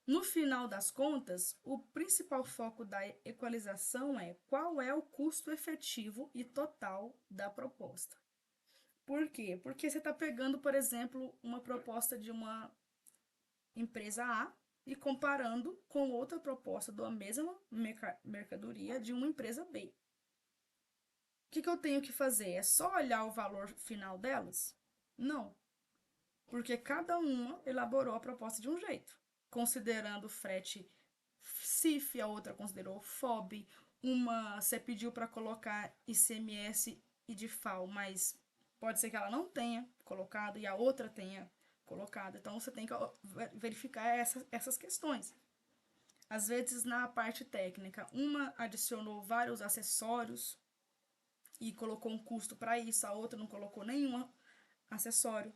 No final das contas, o principal foco da equalização é qual é o custo efetivo e total da proposta. Por quê? Porque você está pegando, por exemplo, uma proposta de uma empresa A e comparando com outra proposta da mesma mercadoria de uma empresa B. O que eu tenho que fazer? É só olhar o valor final delas? Não, porque cada uma elaborou a proposta de um jeito, considerando frete CIF, a outra considerou FOB, uma você pediu para colocar ICMS e DIFAL, mas pode ser que ela não tenha colocado e a outra tenha colocado. Então você tem que verificar essas questões. Às vezes, na parte técnica, uma adicionou vários acessórios e colocou um custo para isso, a outra não colocou nenhum acessório.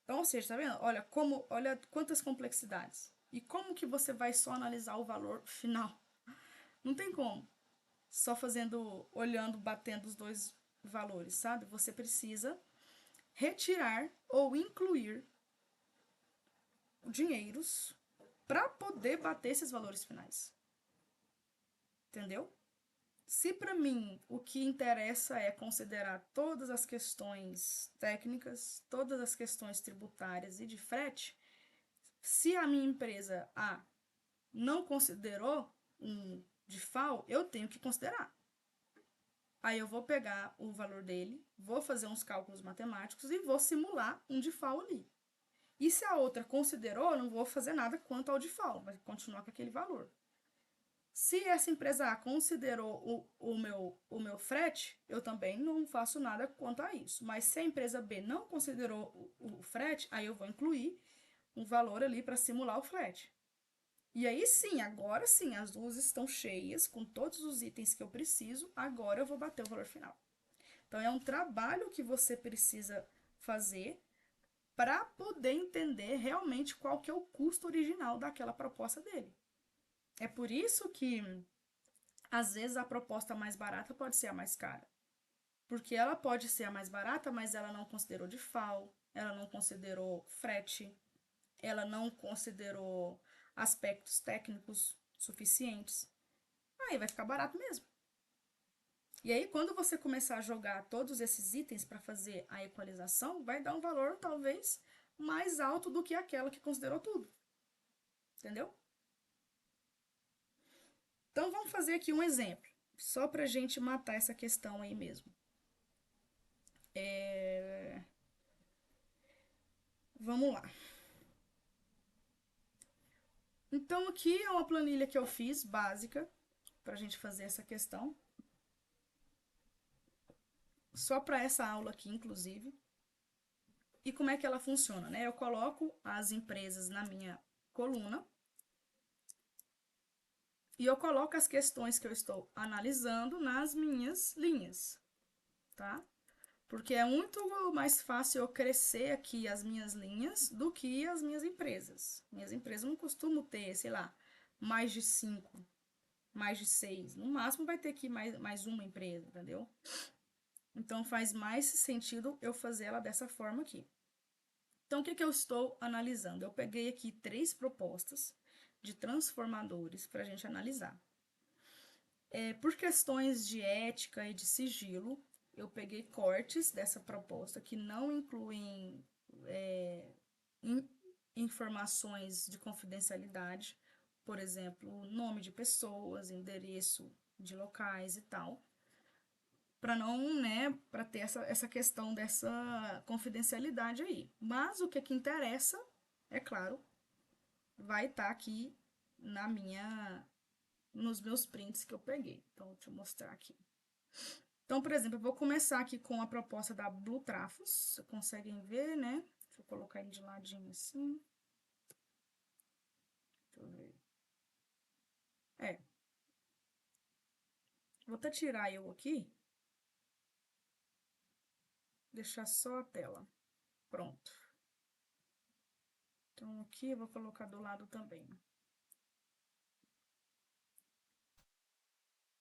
Então, ou seja, tá vendo? Olha quantas complexidades. E como que você vai só analisar o valor final? Não tem como. Só olhando, batendo os dois valores, sabe? Você precisa retirar ou incluir dinheiros para poder bater esses valores finais. Entendeu? Se para mim o que interessa é considerar todas as questões técnicas, todas as questões tributárias e de frete, se a minha empresa A não considerou um DIFAL, eu tenho que considerar. Aí eu vou pegar o valor dele, vou fazer uns cálculos matemáticos e vou simular um DIFAL ali. E se a outra considerou, eu não vou fazer nada quanto ao DIFAL, vai continuar com aquele valor. Se essa empresa A considerou o meu frete, eu também não faço nada quanto a isso. Mas se a empresa B não considerou o frete, aí eu vou incluir um valor ali para simular o frete. E aí sim, agora sim, as duas estão cheias com todos os itens que eu preciso, agora eu vou bater o valor final. Então é um trabalho que você precisa fazer para poder entender realmente qual que é o custo original daquela proposta dele. É por isso que às vezes a proposta mais barata pode ser a mais cara. Porque ela pode ser a mais barata, mas ela não considerou DIFAL, ela não considerou frete, ela não considerou aspectos técnicos suficientes. Aí vai ficar barato mesmo. E aí, quando você começar a jogar todos esses itens para fazer a equalização, vai dar um valor talvez mais alto do que aquela que considerou tudo. Entendeu? Então, vamos fazer aqui um exemplo, só para a gente matar essa questão aí mesmo. Vamos lá. Então, aqui é uma planilha que eu fiz, básica, para a gente fazer essa questão. Só para essa aula aqui, inclusive. E como é que ela funciona, né? Eu coloco as empresas na minha coluna e eu coloco as questões que eu estou analisando nas minhas linhas, tá? Porque é muito mais fácil eu crescer aqui as minhas linhas do que as minhas empresas. Minhas empresas não costumam ter, sei lá, mais de 5, mais de 6. No máximo vai ter aqui mais uma empresa, entendeu? Então faz mais sentido eu fazer ela dessa forma aqui. Então, o que que eu estou analisando? Eu peguei aqui 3 propostas de transformadores para a gente analisar. Por questões de ética e de sigilo, eu peguei cortes dessa proposta que não incluem informações de confidencialidade, por exemplo, nome de pessoas, endereço de locais e tal, para não, né, para ter essa questão dessa confidencialidade aí. Mas o que interessa, é claro, vai estar aqui na minha nos meus prints que eu peguei. Então, deixa eu mostrar aqui. Então, por exemplo, eu vou começar aqui com a proposta da Blue Trafos. Vocês conseguem ver, né? Deixa eu colocar ele de ladinho assim. Deixa eu ver. Vou até tirar eu aqui. Deixar só a tela. Pronto. Então, aqui eu vou colocar do lado também.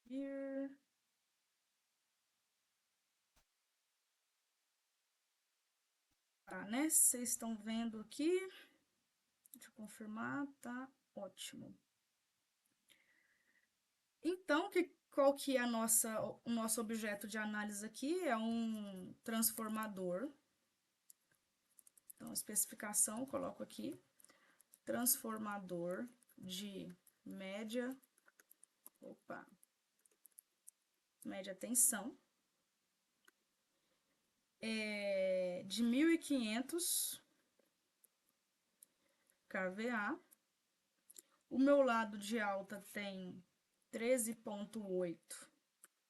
Here. Tá, né? Vocês estão vendo aqui. Deixa eu confirmar. Tá ótimo. Então, qual que é o nosso objeto de análise aqui? É um transformador. Então, a especificação, eu coloco aqui. Transformador de média tensão. De 1.500 kVA. O meu lado de alta tem 13,8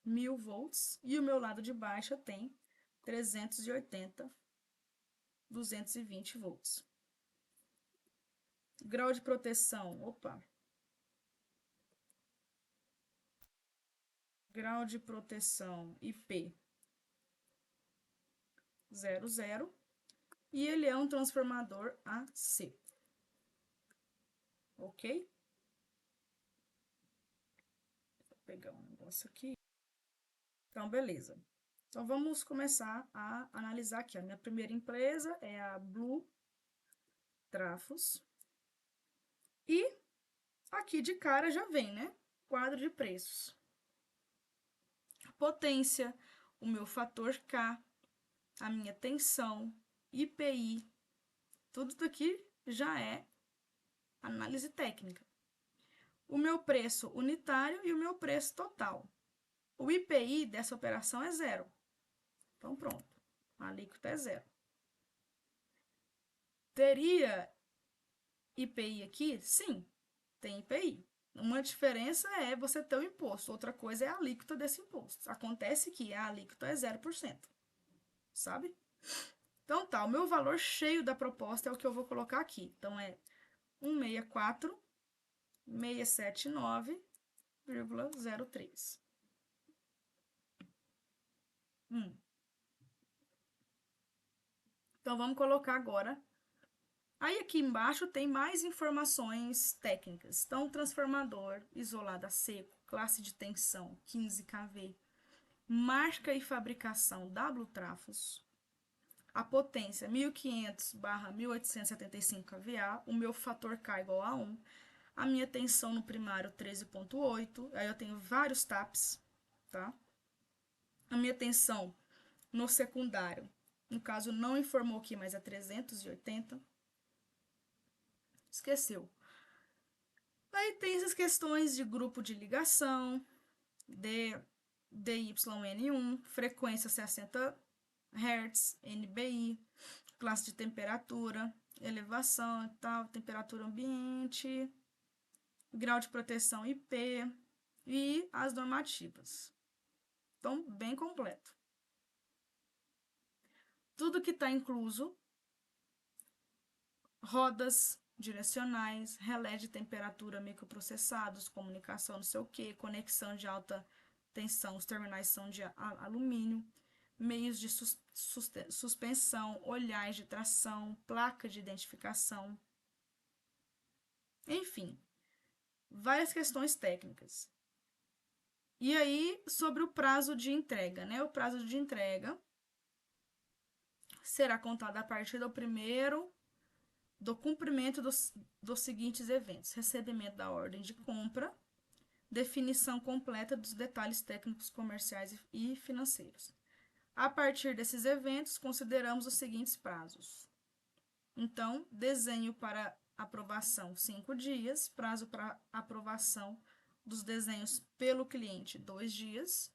mil volts e o meu lado de baixa tem 380, 220 volts. Grau de proteção, grau de proteção IP 00 e ele é um transformador AC. Ok? Vou pegar um negócio aqui. Então, beleza. Então, vamos começar a analisar aqui. A minha primeira empresa é a Blue Trafos. E aqui de cara já vem, né? Quadro de preços. Potência, o meu fator K, a minha tensão, IPI, tudo daqui já é análise técnica. O meu preço unitário e o meu preço total. O IPI dessa operação é 0. Então, pronto. A alíquota é 0. Teria IPI aqui? Sim, tem IPI. Uma diferença é você ter o imposto, outra coisa é a alíquota desse imposto. Acontece que a alíquota é 0%, sabe? Então tá, o meu valor cheio da proposta é o que eu vou colocar aqui. Então é 164.679,03. Então vamos colocar agora. Aí aqui embaixo tem mais informações técnicas. Então, transformador isolado a seco, classe de tensão 15 kV, marca e fabricação W Trafos, a potência 1500/1875 kVA, o meu fator K igual a 1, a minha tensão no primário 13,8, aí eu tenho vários TAPs, tá? A minha tensão no secundário, no caso não informou aqui, mas é 380. Esqueceu. Aí tem essas questões de grupo de ligação, DYN1, frequência 60 Hz, NBI, classe de temperatura, elevação e tal, temperatura ambiente, grau de proteção IP e as normativas. Então, bem completo. Tudo que está incluso, rodas direcionais, relé de temperatura microprocessados, comunicação não sei o que, conexão de alta tensão, os terminais são de alumínio, meios de suspensão, olhares de tração, placa de identificação, enfim, várias questões técnicas. E aí, sobre o prazo de entrega, né? O prazo de entrega será contado a partir do cumprimento dos seguintes eventos: recebimento da ordem de compra, definição completa dos detalhes técnicos, comerciais e financeiros. A partir desses eventos, consideramos os seguintes prazos. Então, desenho para aprovação 5 dias, prazo para aprovação dos desenhos pelo cliente 2 dias,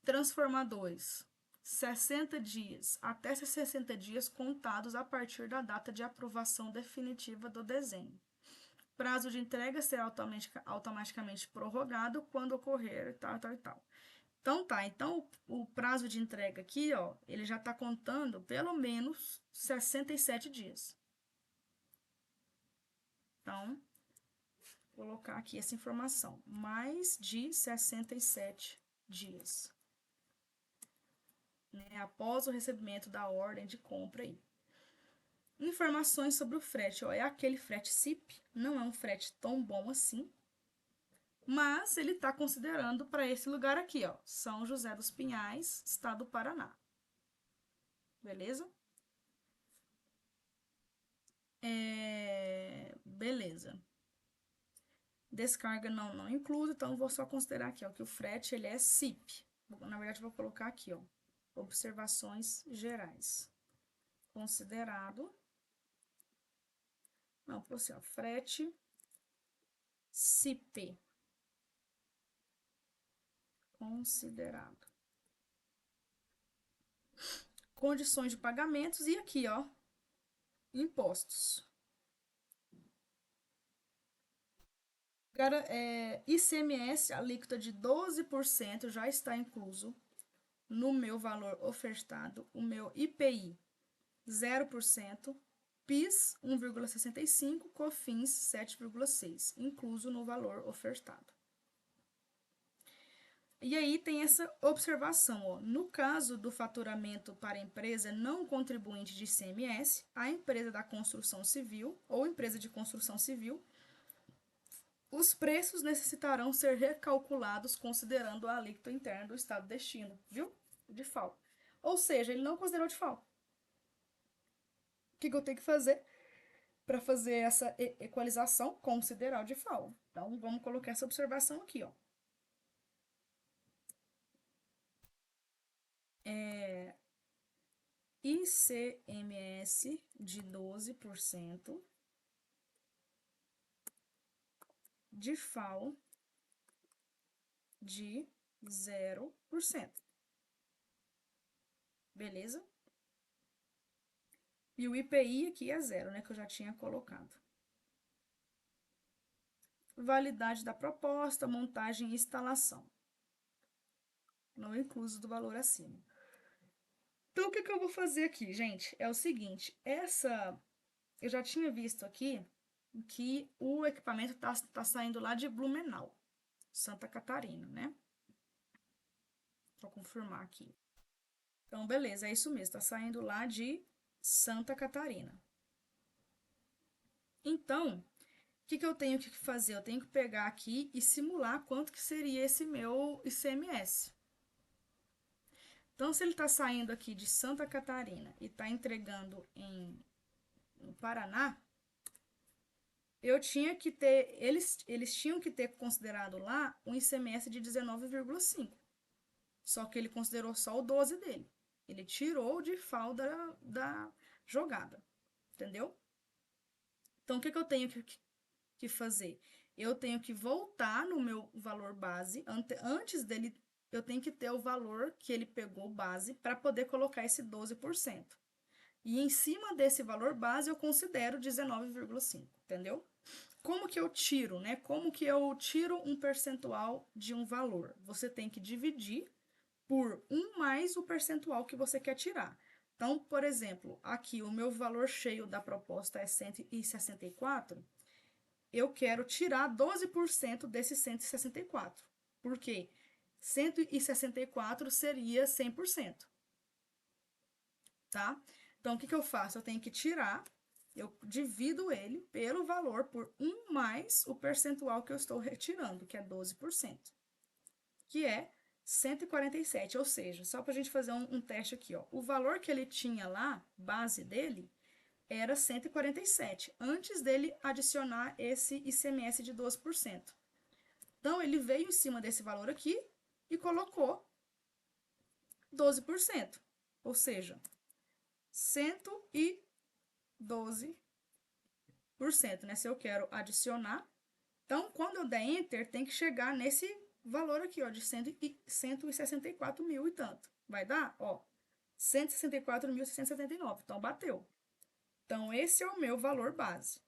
transformadores 60 dias, até 60 dias contados a partir da data de aprovação definitiva do desenho. Prazo de entrega será automaticamente prorrogado quando ocorrer tal. Então o prazo de entrega aqui, ó, ele já está contando pelo menos 67 dias. Então, vou colocar aqui essa informação, mais de 67 dias, né, após o recebimento da ordem de compra aí. Informações sobre o frete, ó, é aquele frete CIP, não é um frete tão bom assim, mas ele está considerando para esse lugar aqui, ó, São José dos Pinhais, estado do Paraná. Beleza? Beleza. Descarga não incluso, então vou só considerar aqui, ó, que o frete ele é CIP. Na verdade, vou colocar aqui, ó, observações gerais. Considerado. Não, assim, ó, frete CIP. Considerado. Condições de pagamentos e aqui, ó, impostos. ICMS, alíquota de 12% já está incluso no meu valor ofertado. O meu IPI, 0%. PIS, 1,65%. COFINS, 7,6%, incluso no valor ofertado. E aí tem essa observação, ó, no caso do faturamento para a empresa não contribuinte de ICMS, a empresa da construção civil ou empresa de construção civil, os preços necessitarão ser recalculados considerando a alíquota interna do estado de destino, viu? De FAO. Ou seja, ele não considerou de FAO. O que eu tenho que fazer para fazer essa equalização? Considerar o de FAO. Então, vamos colocar essa observação aqui, ó. ICMS de 12%, de FAO de 0%. Beleza? E o IPI aqui é 0, né, que eu já tinha colocado. Validade da proposta, montagem e instalação. Não incluso do valor acima. Então, o que eu vou fazer aqui, gente? É o seguinte, eu já tinha visto aqui que o equipamento tá saindo lá de Blumenau, Santa Catarina, né? Vou confirmar aqui. Então, beleza, é isso mesmo, tá saindo lá de Santa Catarina. Então, o que eu tenho que fazer? Eu tenho que pegar aqui e simular quanto que seria esse meu ICMS. Então, se ele está saindo aqui de Santa Catarina e está entregando no Paraná, eu tinha que ter, eles tinham que ter considerado lá um ICMS de 19,5. Só que ele considerou só o 12 dele. Ele tirou de FAO da jogada. Entendeu? Então, o que eu tenho que fazer? Eu tenho que voltar no meu valor base. Antes dele, eu tenho que ter o valor que ele pegou base para poder colocar esse 12%. E em cima desse valor base, eu considero 19,5%. Entendeu? Como que eu tiro, né? Como que eu tiro um percentual de um valor? Você tem que dividir por 1 mais o percentual que você quer tirar. Então, por exemplo, aqui o meu valor cheio da proposta é 164, eu quero tirar 12% desse 164. Por quê? 164 seria 100%, tá? Então, o que eu faço? Eu tenho que tirar, eu divido ele pelo valor por 1 mais o percentual que eu estou retirando, que é 12%, que é 147, ou seja, só para a gente fazer um teste aqui, ó, o valor que ele tinha lá, base dele, era 147, antes dele adicionar esse ICMS de 12%. Então, ele veio em cima desse valor aqui e colocou 12%, ou seja, 112%, né? Se eu quero adicionar. Então, quando eu der Enter, tem que chegar nesse valor aqui, ó, de 164 mil e tanto. Vai dar, ó, 164.679. Então, bateu. Então, esse é o meu valor base.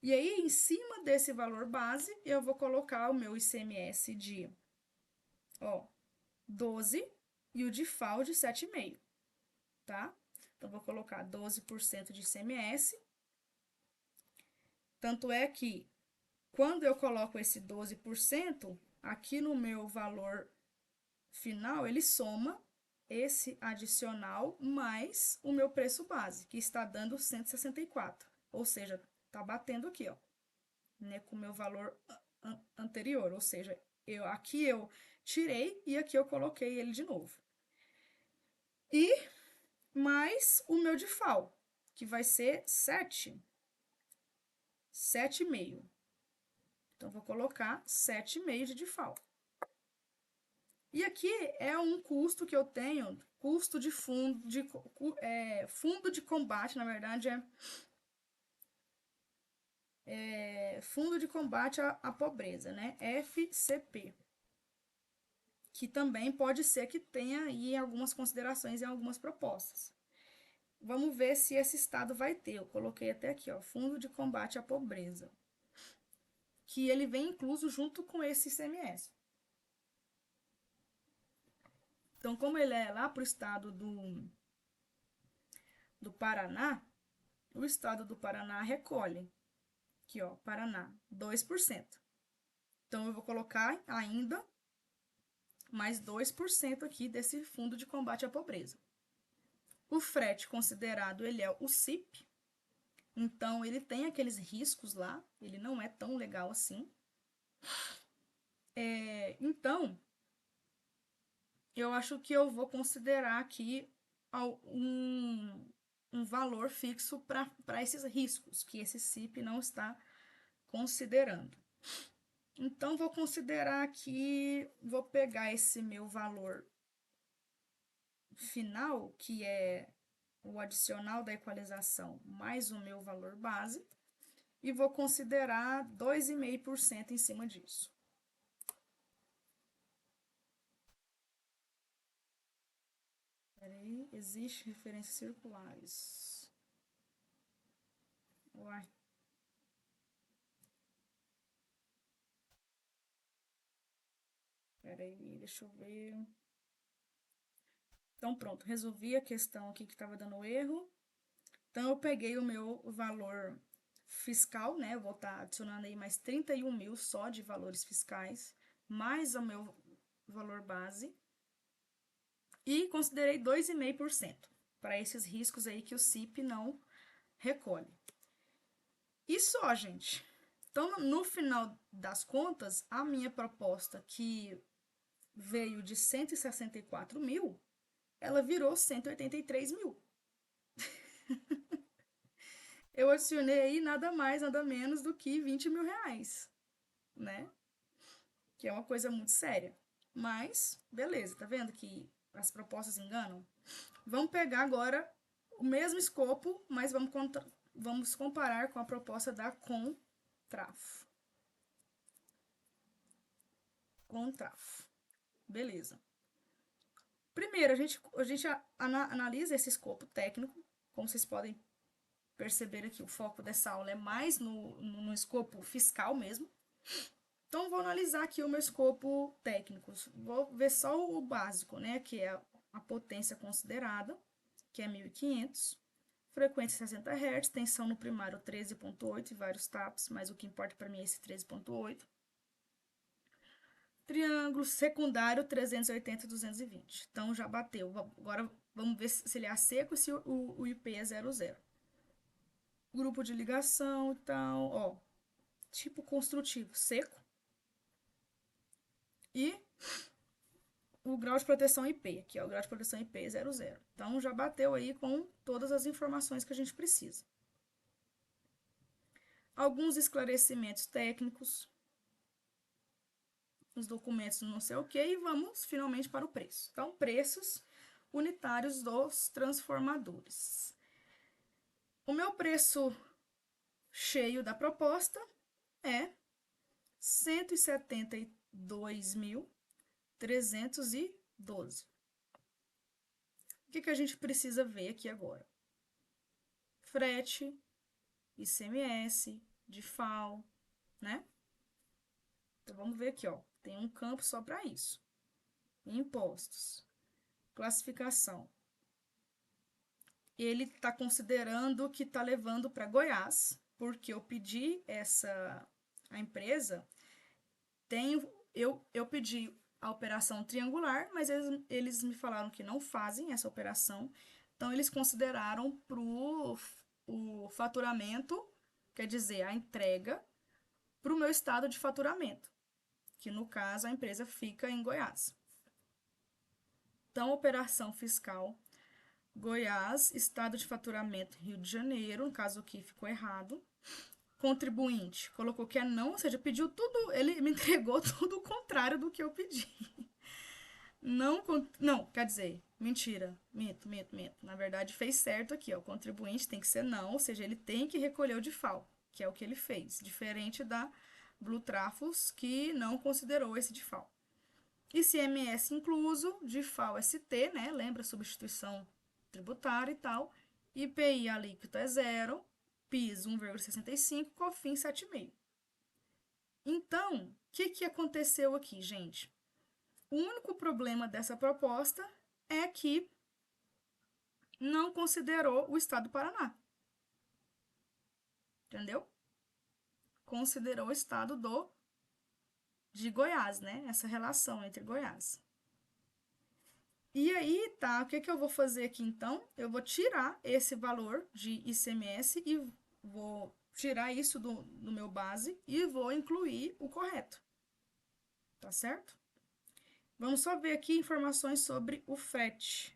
E aí, em cima desse valor base, eu vou colocar o meu ICMS de, ó, 12 e o de FAO de 7,5, tá? Então, vou colocar 12% de ICMS. Tanto é que, quando eu coloco esse 12%, aqui no meu valor final, ele soma esse adicional mais o meu preço base, que está dando 164. Ou seja, tá batendo aqui, ó, né, com o meu valor anterior. Ou seja, aqui eu tirei e aqui eu coloquei ele de novo. E mais o meu DIFAL, que vai ser 7,5. Então, vou colocar 7,5 de DIFAL. E aqui é um custo que eu tenho, custo de fundo de combate, na verdade, Fundo de Combate à Pobreza, né? FCP. Que também pode ser que tenha aí algumas considerações em algumas propostas. Vamos ver se esse estado vai ter. Eu coloquei até aqui, ó, Fundo de Combate à Pobreza. Que ele vem incluso junto com esse ICMS. Então, como ele é lá para o estado do Paraná, o estado do Paraná recolhe. Aqui, ó, Paraná, 2%. Então, eu vou colocar ainda mais 2% aqui desse Fundo de Combate à Pobreza. O frete considerado, ele é o CIP. Então, ele tem aqueles riscos lá, ele não é tão legal assim. Então, eu acho que eu vou considerar aqui um valor fixo para esses riscos, que esse CIP não está considerando. Então, vou considerar aqui, vou pegar esse meu valor final, que é o adicional da equalização mais o meu valor base, e vou considerar 2,5% em cima disso. Peraí, existe referências circulares. Uai. Peraí, deixa eu ver. Então, pronto, resolvi a questão aqui que estava dando erro. Então, eu peguei o meu valor fiscal, né? Eu vou estar adicionando aí mais 31 mil só de valores fiscais, mais o meu valor base. E considerei 2,5% para esses riscos aí que o CIP não recolhe. E só, gente. Então, no final das contas, a minha proposta que veio de 164 mil, ela virou 183 mil. Eu adicionei aí nada mais, nada menos do que 20 mil reais, né? Que é uma coisa muito séria. Mas, beleza, tá vendo que as propostas enganam? Vamos pegar agora o mesmo escopo, mas vamos comparar com a proposta da Contraf. Contraf. Beleza. Primeiro, a gente analisa esse escopo técnico. Como vocês podem perceber aqui, o foco dessa aula é mais no escopo fiscal mesmo. Então, vou analisar aqui o meu escopo técnico. Vou ver só o básico, né? Que é a potência considerada, que é 1.500. Frequência 60 Hz, tensão no primário 13,8 e vários taps, mas o que importa para mim é esse 13,8. Triângulo secundário 380 e 220. Então, já bateu. Agora, vamos ver se ele é a seco e se o IP é 00. Grupo de ligação, então, ó. Tipo construtivo, seco. E o grau de proteção IP, que é o grau de proteção IP 00. Então, já bateu aí com todas as informações que a gente precisa. Alguns esclarecimentos técnicos, os documentos não sei o que, e vamos finalmente para o preço. Então, preços unitários dos transformadores. O meu preço cheio da proposta é R$ 172.312. O que a gente precisa ver aqui agora? Frete, ICMS, DIFAL, né? Então, vamos ver aqui, ó. Tem um campo só para isso. Impostos. Classificação. Ele está considerando que está levando para Goiás, porque eu pedi a empresa, eu pedi a operação triangular, mas eles me falaram que não fazem essa operação, então eles consideraram para o faturamento, quer dizer, a entrega, para o meu estado de faturamento, que no caso a empresa fica em Goiás. Então, operação fiscal Goiás, estado de faturamento Rio de Janeiro, no caso aqui ficou errado. Contribuinte, colocou que é não, ou seja, pediu tudo, ele me entregou tudo o contrário do que eu pedi. Não, quer dizer, mentira, minto. Na verdade, fez certo aqui, ó, o contribuinte tem que ser não, ou seja, ele tem que recolher o DIFAL, que é o que ele fez, diferente da Blue Trafos, que não considerou esse DIFAL. ICMS incluso, DIFAL ST, né, lembra, substituição tributária e tal, IPI alíquota é 0, PIS 1,65, COFINS 7,5. Então, o que aconteceu aqui, gente? O único problema dessa proposta é que não considerou o estado do Paraná. Entendeu? Considerou o estado de Goiás, né? Essa relação entre Goiás. E aí, tá, o que eu vou fazer aqui, então? Eu vou tirar esse valor de ICMS e vou tirar isso do meu base e vou incluir o correto. Tá certo? Vamos só ver aqui informações sobre o frete,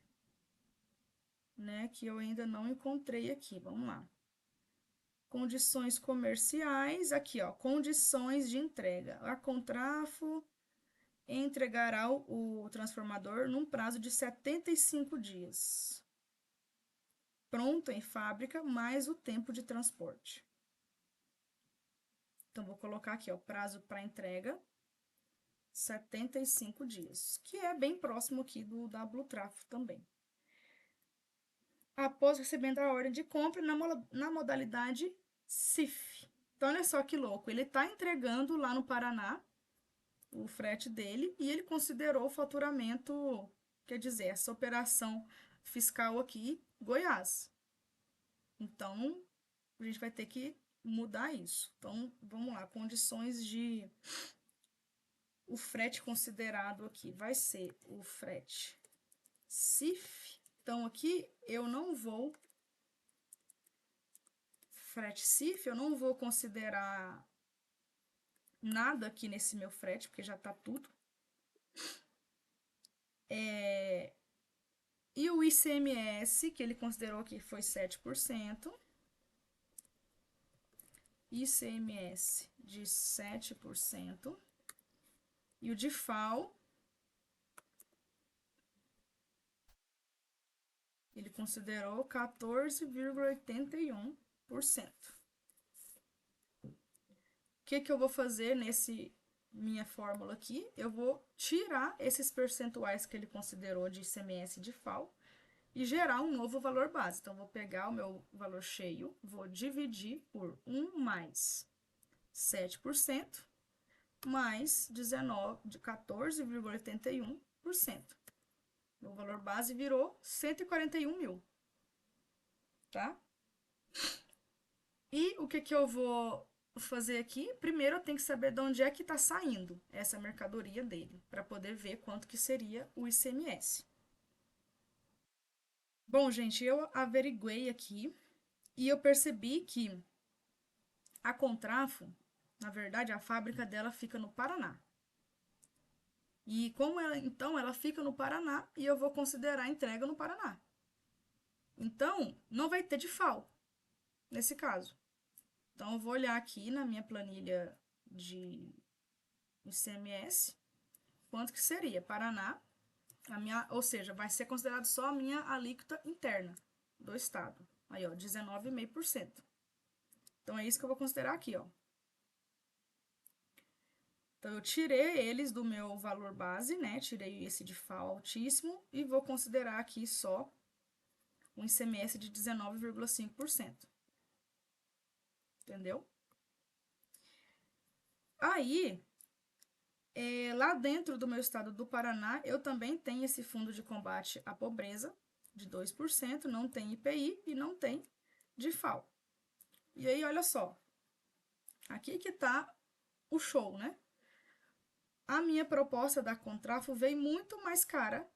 né? Que eu ainda não encontrei aqui. Vamos lá. Condições comerciais, aqui, ó, condições de entrega. A Contrafo entregará o transformador num prazo de 75 dias. Pronto em fábrica, mais o tempo de transporte. Então, vou colocar aqui, ó, prazo para entrega, 75 dias, que é bem próximo aqui da Blue Trafo também. Após recebendo a ordem de compra na modalidade CIF. Então, olha só que louco, ele está entregando lá no Paraná o frete dele e ele considerou o faturamento, quer dizer, essa operação fiscal aqui, Goiás. Então, a gente vai ter que mudar isso. Então, vamos lá, condições de... O frete considerado aqui vai ser o frete CIF. Então, aqui eu não vou... Frete CIF, eu não vou considerar nada aqui nesse meu frete, porque já tá tudo. E o ICMS, que ele considerou aqui, foi 7%. ICMS de 7%. E o DIFAL, ele considerou 14,81%. O que eu vou fazer minha fórmula aqui? Eu vou tirar esses percentuais que ele considerou de ICMS e DIFAL e gerar um novo valor base. Então, vou pegar o meu valor cheio, vou dividir por 1 mais 7%, mais 14,81%. Meu valor base virou 141 mil, tá? E o que eu vou fazer aqui? Primeiro eu tenho que saber de onde é que está saindo essa mercadoria dele, para poder ver quanto que seria o ICMS. Bom, gente, eu averiguei aqui e eu percebi que a Contrafo, na verdade, a fábrica dela fica no Paraná. E como ela, então, ela fica no Paraná e eu vou considerar a entrega no Paraná. Então, não vai ter de FAO nesse caso. Então, eu vou olhar aqui na minha planilha de ICMS, quanto que seria Paraná, ou seja, vai ser considerado só a minha alíquota interna do estado. Aí, ó, 19,5%. Então, é isso que eu vou considerar aqui, ó. Então, eu tirei eles do meu valor base, né? Tirei esse de FAO altíssimo e vou considerar aqui só um ICMS de 19,5%. Entendeu? Aí, lá dentro do meu estado do Paraná, eu também tenho esse fundo de combate à pobreza de 2%, não tem IPI e não tem de FAO. E aí, olha só, aqui que tá o show, né? A minha proposta da Contrafo veio muito mais cara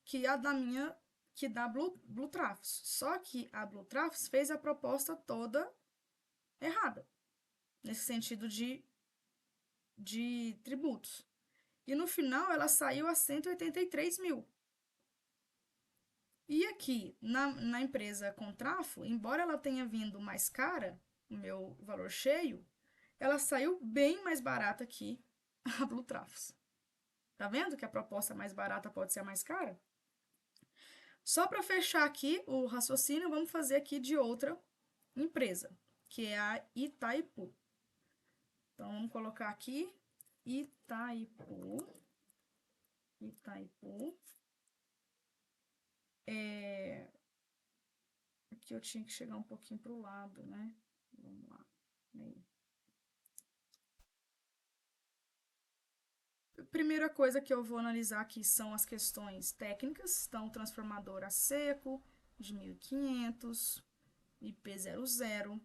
que a da minha, que da Blue Trafos. Só que a Blue Trafos fez a proposta toda errada, nesse sentido de tributos. E no final ela saiu a 183 mil. E aqui, na empresa Contrafo, embora ela tenha vindo mais cara, o meu valor cheio, ela saiu bem mais barata que a Blue Trafos. Tá vendo que a proposta mais barata pode ser a mais cara? Só para fechar aqui o raciocínio, vamos fazer aqui de outra empresa, que é a Itaipu. Então, vamos colocar aqui Itaipu. Itaipu. Aqui eu tinha que chegar um pouquinho para o lado, né? Vamos lá. Aí. Primeira coisa que eu vou analisar aqui são as questões técnicas. Então, transformador a seco de 1500, IP00.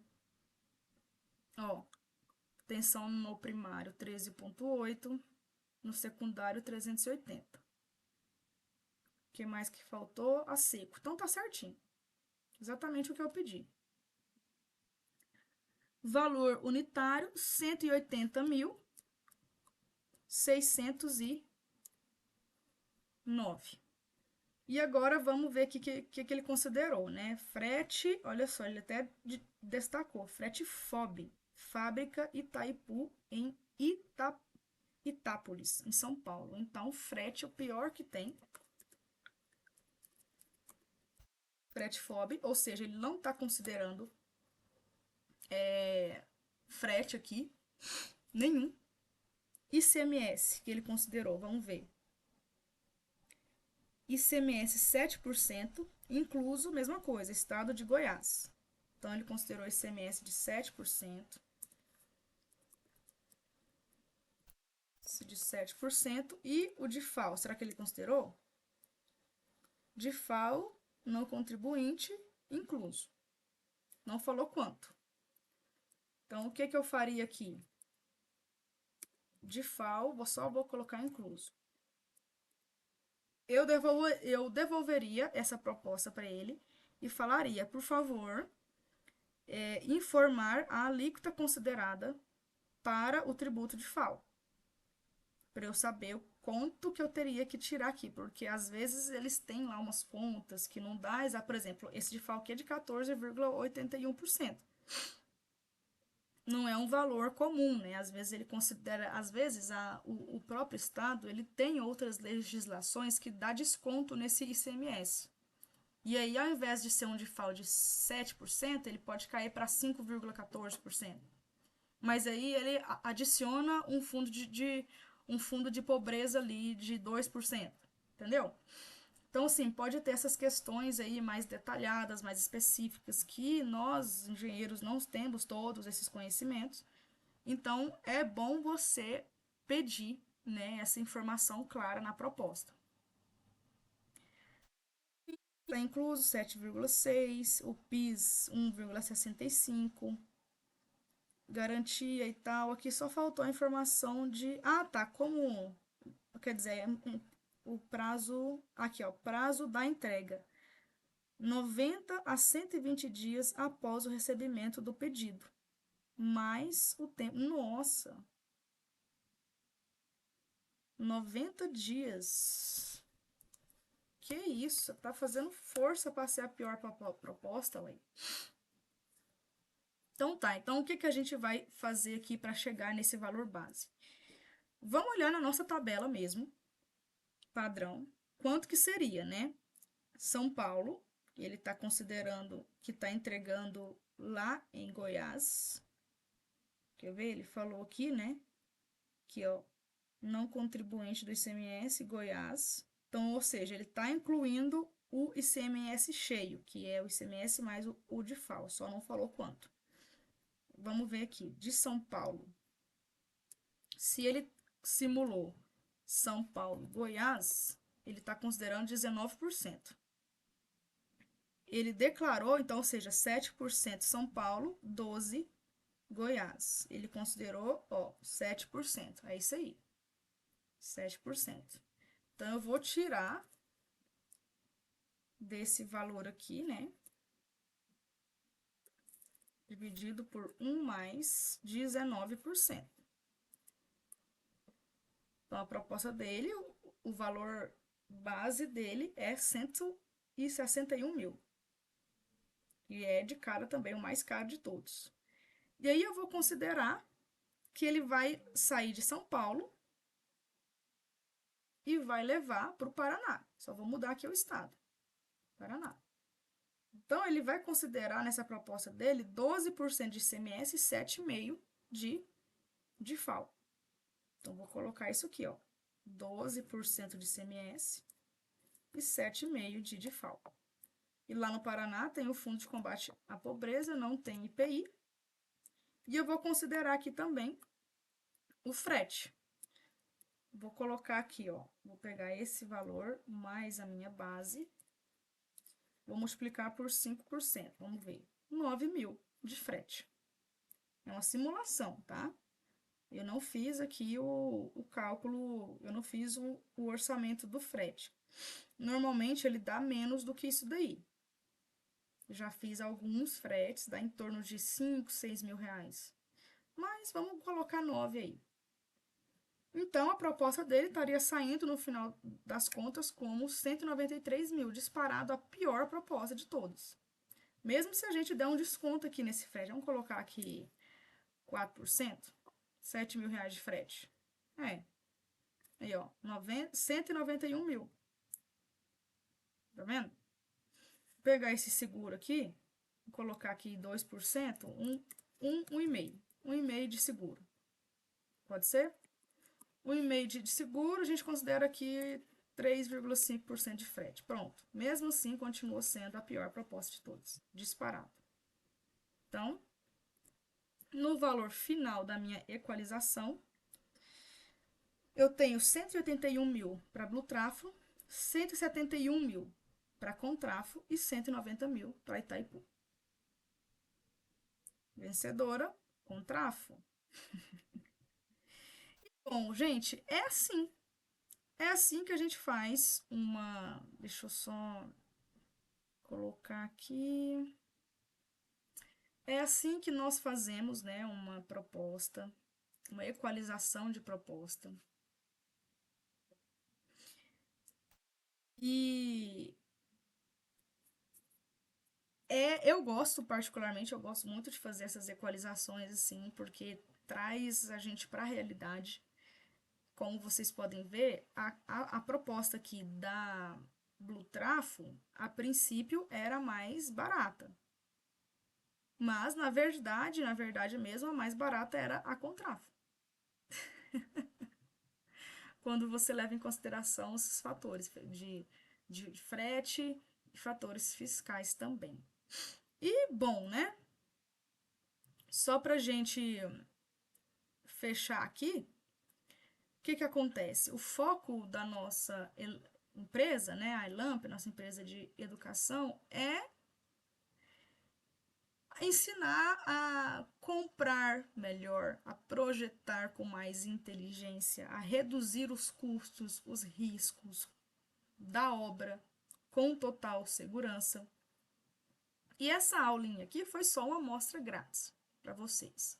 Ó, tensão no primário 13,8, no secundário 380. O que mais que faltou? A seco. Então tá certinho. Exatamente o que eu pedi. Valor unitário 180.609. E agora vamos ver o que ele considerou, né? Frete, olha só, ele até destacou, frete FOB, Fábrica Itaipu em Itápolis, em São Paulo. Então, frete é o pior que tem. Frete FOB, ou seja, ele não está considerando frete aqui, nenhum. ICMS, que ele considerou, vamos ver. ICMS 7%, incluso, mesma coisa, estado de Goiás. Então, ele considerou ICMS de 7%. De 7%. E o de FAO, será que ele considerou? De FAO, não contribuinte, incluso. Não falou quanto. Então, o que eu faria aqui? De FAO, só vou colocar incluso. Eu devolveria essa proposta para ele e falaria, por favor, informar a alíquota considerada para o tributo de FAO, para eu saber o quanto que eu teria que tirar aqui, porque às vezes eles têm lá umas contas que não dá, por exemplo, esse de FAO aqui é de 14,81%. Não é um valor comum, né? Às vezes ele considera, às vezes o próprio estado, ele tem outras legislações que dá desconto nesse ICMS. E aí, ao invés de ser um DIFAL de 7%, ele pode cair para 5,14%. Mas aí ele adiciona um fundo de pobreza ali de 2%. Entendeu? Então, assim, pode ter essas questões aí mais detalhadas, mais específicas, que nós, engenheiros, não temos todos esses conhecimentos. Então, é bom você pedir, né, essa informação clara na proposta. Está incluso 7,6, o PIS 1,65. garantia e tal. Aqui só faltou a informação de... Ah, tá, como... Quer dizer, o prazo... Aqui, ó, prazo da entrega. 90 a 120 dias após o recebimento do pedido. Mais o tempo... Nossa! 90 dias. Que isso? Tá fazendo força para ser a pior proposta, ué. Então tá, então o que que a gente vai fazer aqui para chegar nesse valor base? Vamos olhar na nossa tabela mesmo, padrão, quanto que seria, né? São Paulo, ele está considerando que está entregando lá em Goiás. Quer ver? Ele falou aqui, né? Que, ó, não contribuinte do ICMS, Goiás. Então, ou seja, ele está incluindo o ICMS cheio, que é o ICMS mais o de FAO, só não falou quanto. Vamos ver aqui, de São Paulo. Se ele simulou São Paulo, Goiás, ele está considerando 19%. Ele declarou, então, ou seja, 7% São Paulo, 12% Goiás. Ele considerou, ó, 7%. É isso aí. 7%. Então, eu vou tirar desse valor aqui, né? Dividido por 1 mais 19%. Então, a proposta dele, o valor base dele é 161 mil. E é de cara também o mais caro de todos. E aí eu vou considerar que ele vai sair de São Paulo e vai levar para o Paraná. Só vou mudar aqui o estado. Paraná. Então, ele vai considerar nessa proposta dele 12% de ICMS e 7,5% de FAO. Então, vou colocar isso aqui, ó. 12% de ICMS e 7,5% de FAO. E lá no Paraná tem o Fundo de Combate à Pobreza, não tem IPI. E eu vou considerar aqui também o frete. Vou colocar aqui, ó. Vou pegar esse valor mais a minha base. Vou multiplicar por 5%. Vamos ver. 9 mil de frete. É uma simulação, tá? Eu não fiz aqui o cálculo, eu não fiz o orçamento do frete. Normalmente ele dá menos do que isso daí. Já fiz alguns fretes, dá em torno de 5, 6 mil reais. Mas vamos colocar 9 aí. Então, a proposta dele estaria saindo no final das contas como 193 mil, disparado a pior proposta de todos. Mesmo se a gente der um desconto aqui nesse frete, vamos colocar aqui 4%, 7 mil reais de frete. Aí ó, 191 mil. Tá vendo? Vou pegar esse seguro aqui, vou colocar aqui 2%, 1,5%. 1,5% de seguro. Pode ser? 1,5% de seguro, a gente considera aqui 3,5% de frete. Pronto. Mesmo assim, continua sendo a pior proposta de todas. Disparado. Então, no valor final da minha equalização, eu tenho 181 mil para Blutrafo, 171 mil para Contrafo e 190 mil para Itaipu. Vencedora, Contrafo. Bom, gente, é assim. É assim que a gente faz uma... Deixa eu só colocar aqui. É assim que nós fazemos, né, uma proposta, uma equalização de proposta. E eu gosto, particularmente, eu gosto muito de fazer essas equalizações assim, porque traz a gente para a realidade. Como vocês podem ver, a proposta aqui da Blutrafo, a princípio, era mais barata. Mas, na verdade mesmo, a mais barata era a Contrafo. Quando você leva em consideração esses fatores de frete e fatores fiscais também. E, bom, né? Só pra gente fechar aqui, o que que acontece? O foco da nossa empresa, né, a Elamp, nossa empresa de educação, é ensinar a comprar melhor, a projetar com mais inteligência, a reduzir os custos, os riscos da obra com total segurança. E essa aulinha aqui foi só uma amostra grátis para vocês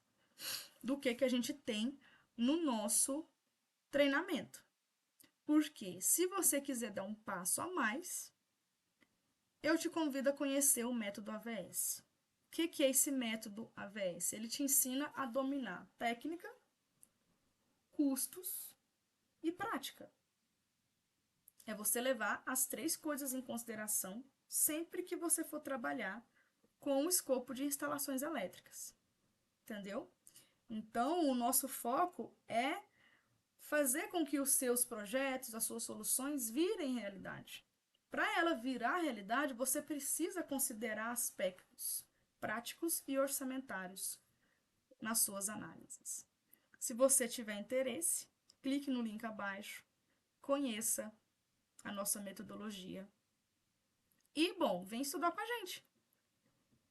do que a gente tem no nosso treinamento. Porque se você quiser dar um passo a mais, eu te convido a conhecer o método AVS. O que é esse método AVS? Ele te ensina a dominar técnica, custos e prática. É você levar as 3 coisas em consideração sempre que você for trabalhar com o escopo de instalações elétricas. Entendeu? Então, o nosso foco é fazer com que os seus projetos, as suas soluções virem realidade. Para ela virar realidade, você precisa considerar aspectos práticos e orçamentários nas suas análises. Se você tiver interesse, clique no link abaixo, conheça a nossa metodologia. E, bom, vem estudar com a gente.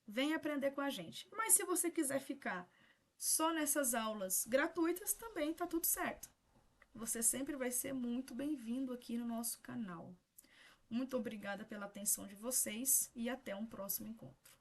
Vem aprender com a gente. Mas se você quiser ficar só nessas aulas gratuitas, também tá tudo certo. Você sempre vai ser muito bem-vindo aqui no nosso canal. Muito obrigada pela atenção de vocês e até um próximo encontro.